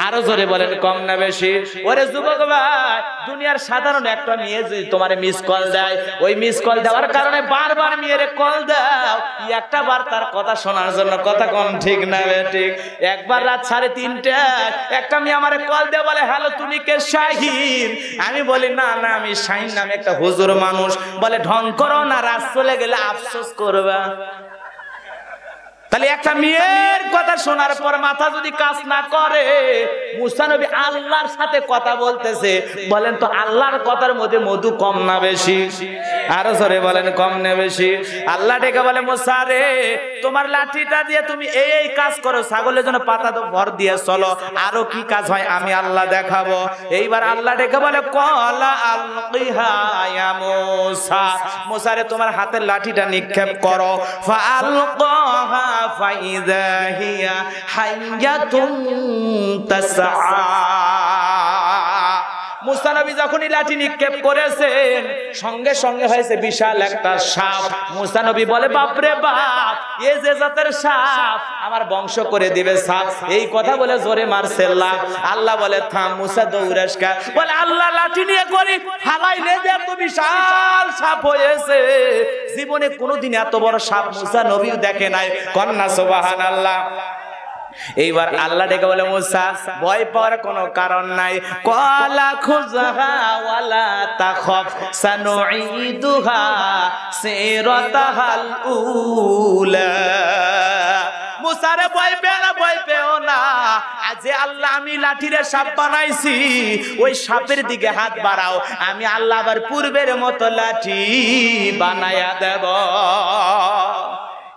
আরো জোরে বলেন, কম না বেশি? ওরে যুবক ভাই, দুনিয়ার সাধারণ একটা মেয়ে যদি তোমারে মিস কল দেয়, ওই মিস কল দেওয়ার কারণে বারবার মেয়েরে কল দাও, একটা বার তার কথা শোনার জন্য। কথা কম ঠিক না ঠিক? একবার রাত 3:30টায় একটা মেয়ে আমারে কল দিয়ে বলে হ্যালো তুমি কে? শাহিন। আমি বলি না না, আমি শাহিন নামে একটা হুজুর মানুষ। বলে ঢং করো না, রাত চলে গেলে আফসোস করবা। তাহলে একটা মেয়ের কথা শোনার পর মাথা যদি কাজ না করে, মুসা নবী আল্লাহর সাথে কথা বলতেছে, বলেন তো আল্লাহর কথার মধ্যে মধু কম না বেশি? আরো জোরে বলেন, কম না বেশি? আল্লাহ ডেকে বলে মুসা রে, তোমার লাঠিটা দিয়ে তুমি এই কাজ করো, ছাগলের জন্য পাতা তো ভর দিয়ে চলো, আরো কি কাজ হয় আমি আল্লাহ দেখাবো। এইবার আল্লাহ ডেকে বলে ক্বালা আলকিহা ইয়া মুসা, মুসা রে তোমার হাতের লাঠিটা নিক্ষেপ করো। ফাআলকাহা ফাইযা হিয়া হাইয়াতুন তাসআ। মুসা নবী যখনই লাঠি নিক্ষেপ করেছেন, সঙ্গে সঙ্গে হয়েছে বিশাল একটা সাপ। মুসা নবী বলে বাপরে বাপ, এ যে জাতের সাপ, আমার বংশ করে দিবে সাপ। এই কথা বলে জোরে মারছে লাফ। আল্লাহ বলে থাম মুসা, দৌড়াস কা? বলে আল্লাহ লাঠি নিয়ে করি ফালাইলে যে এত বিশাল সাপ হয়েছে, জীবনে কোনোদিন এত বড় সাপ মুসা নবীও দেখে নাই। কন্যা সুবহানাল্লাহ। এইবার আল্লাহ ডেকে বলে মুসা ভয় পাওয়ার কোনো কারণ নাই ক্বালা খুযহা ওয়ালা তাখাফ সানুঈদুহা সিরাতাহাল উলা মুসারে ভয় পেও না আজ আল্লাহ আমি লাঠিরে সাপ বানাইছি ওই সাপের দিকে হাত বাড়াও আমি আল্লাহ আবার পূর্বের মতো লাঠি বানায়া দেব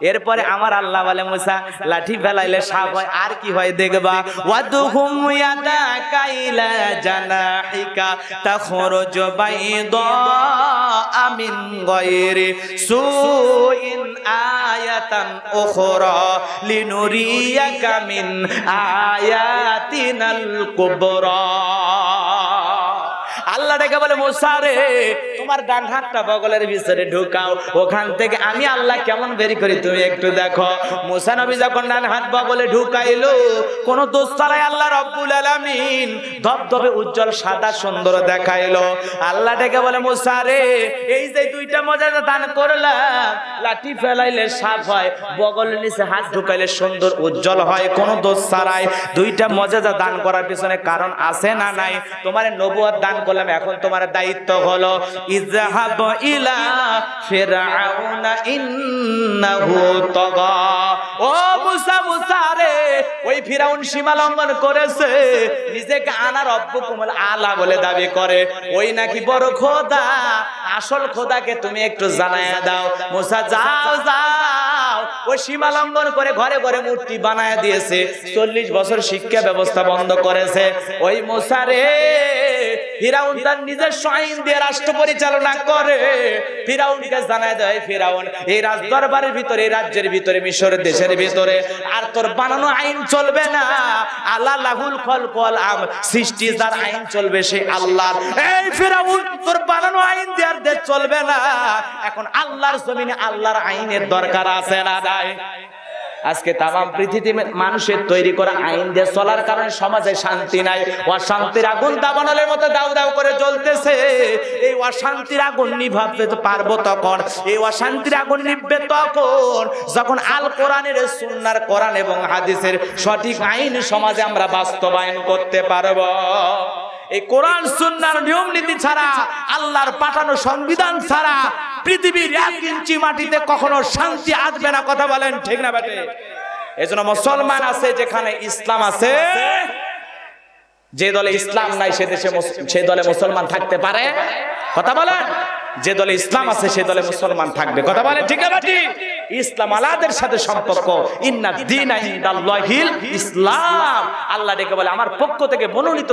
এরপরে আমার আল্লাহ বলে মুসা লাঠি ফেলাইলে সাপ হয় আর কি হয় দেখবা ওয়াদহুম ইয়াদাকা ইলা জানাহিকা তাখরুজু বাইদা মিন গায়রি সুইন আয়াতান উখরা লিনুরিয়াকা মিন আয়াতিনাল কুবরা আল্লাহ ডেকে বলে মুসা রে তোমার ডান হাতটা বগলের ভিতরে ঢুকাও ওখান থেকে আমি আল্লাহ কেমন বের করি তুমি একটু দেখো মুসা নবী যখন ডান হাত বগলে ঢুকাইলো কোন দোষ ছাড়াই আল্লাহ রব্বুল আলামিন ধবধবে উজ্জ্বল সাদা সুন্দর দেখাইলো আল্লাহ ডেকে বলে মুসা রে এই যে দুইটা মজাদা দান করলাম লাঠি ফেলাইলে সাপ হয় বগলের নিচে হাত ঢুকাইলে সুন্দর উজ্জ্বল হয় কোন দোষ ছাড়াই দুইটা মজাদা দান করার পিছনে কারণ আছে না নাই তোমার নবুয়ত দান করলাম এখন তোমার দায়িত্ব হলো ইযহাব ইলা ফিরআউনা ইন্নাহু তাগা ও মুসা রে ওই ফিরাউন সীমা লঙ্ঘন করেছে নিজেকে আনা রব্বুকুমুল আলা বলে দাবি করে ওই নাকি বড় খোদা আসল খোদাকে তুমি একটু জানায়া দাও মুসা যাও ওই সীমা লঙ্ঘন করে ঘরে ঘরে মূর্তি বানায়া দিয়েছে 40 বছর শিক্ষা ব্যবস্থা বন্ধ করেছে ওই মুসা রে ফিরাউন তার নিজের আইন দিয়ে রাষ্ট্র পরিচালনা করে ফিরাউনকে জানায় দেয় ফিরাউন এই রাজদরবারের ভিতরে এই রাজ্যের ভিতরে মিশর দেশের ভিতরে আর তোর বানানো আইন চলবে না আল্লাহ লাহুল খলক ওয়াল আম সৃষ্টি যার আইন চলবে সেই আল্লাহর এই ফিরাউন তোর বানানো আইন দিয়ে আর দেশ চলবে না এখন আল্লাহর জমিনে আল্লাহর আইনের দরকার আছে না নাই আজকে তামাম পৃথিবীতে মানুষের তৈরি করা আইন দিয়ে চলার কারণে সমাজে শান্তি নাই অশান্তির আগুন দাবানলের মতো দাউ দাউ করে জ্বলতেছে এই অশান্তির আগুন নিভাতে পারবো তখন এই অশান্তির আগুন নিভবে তখন যখন আল কোরআনের সুন্নাহর কোরআন এবং হাদিসের সঠিক আইন সমাজে আমরা বাস্তবায়ন করতে পারবো এই কোরআন সুন্নাহর নিয়ম নীতি ছাড়া আল্লাহর পাঠানো সংবিধান ছাড়া পৃথিবীর 1 ইঞ্চি মাটিতে কখনো শান্তি আসবে না কথা বলেন ঠিক না বেটে এজন্য মুসলমান আছে যেখানে ইসলাম আছে যে দলে ইসলাম নাই সে দেশে সেই দলে মুসলমান থাকতে পারে কথা বলেন যে দলে ইসলাম আছে সে দলে মুসলমান থাকবে কথা বলেন ঠিক না বেটি ইসলাম আলাদের সাথে সম্পর্ক ইন্নাদ দীনা ইনদাল্লাহিল ইসলাম আল্লাহ ডেকে বলে আমার পক্ষ থেকে মনোনীত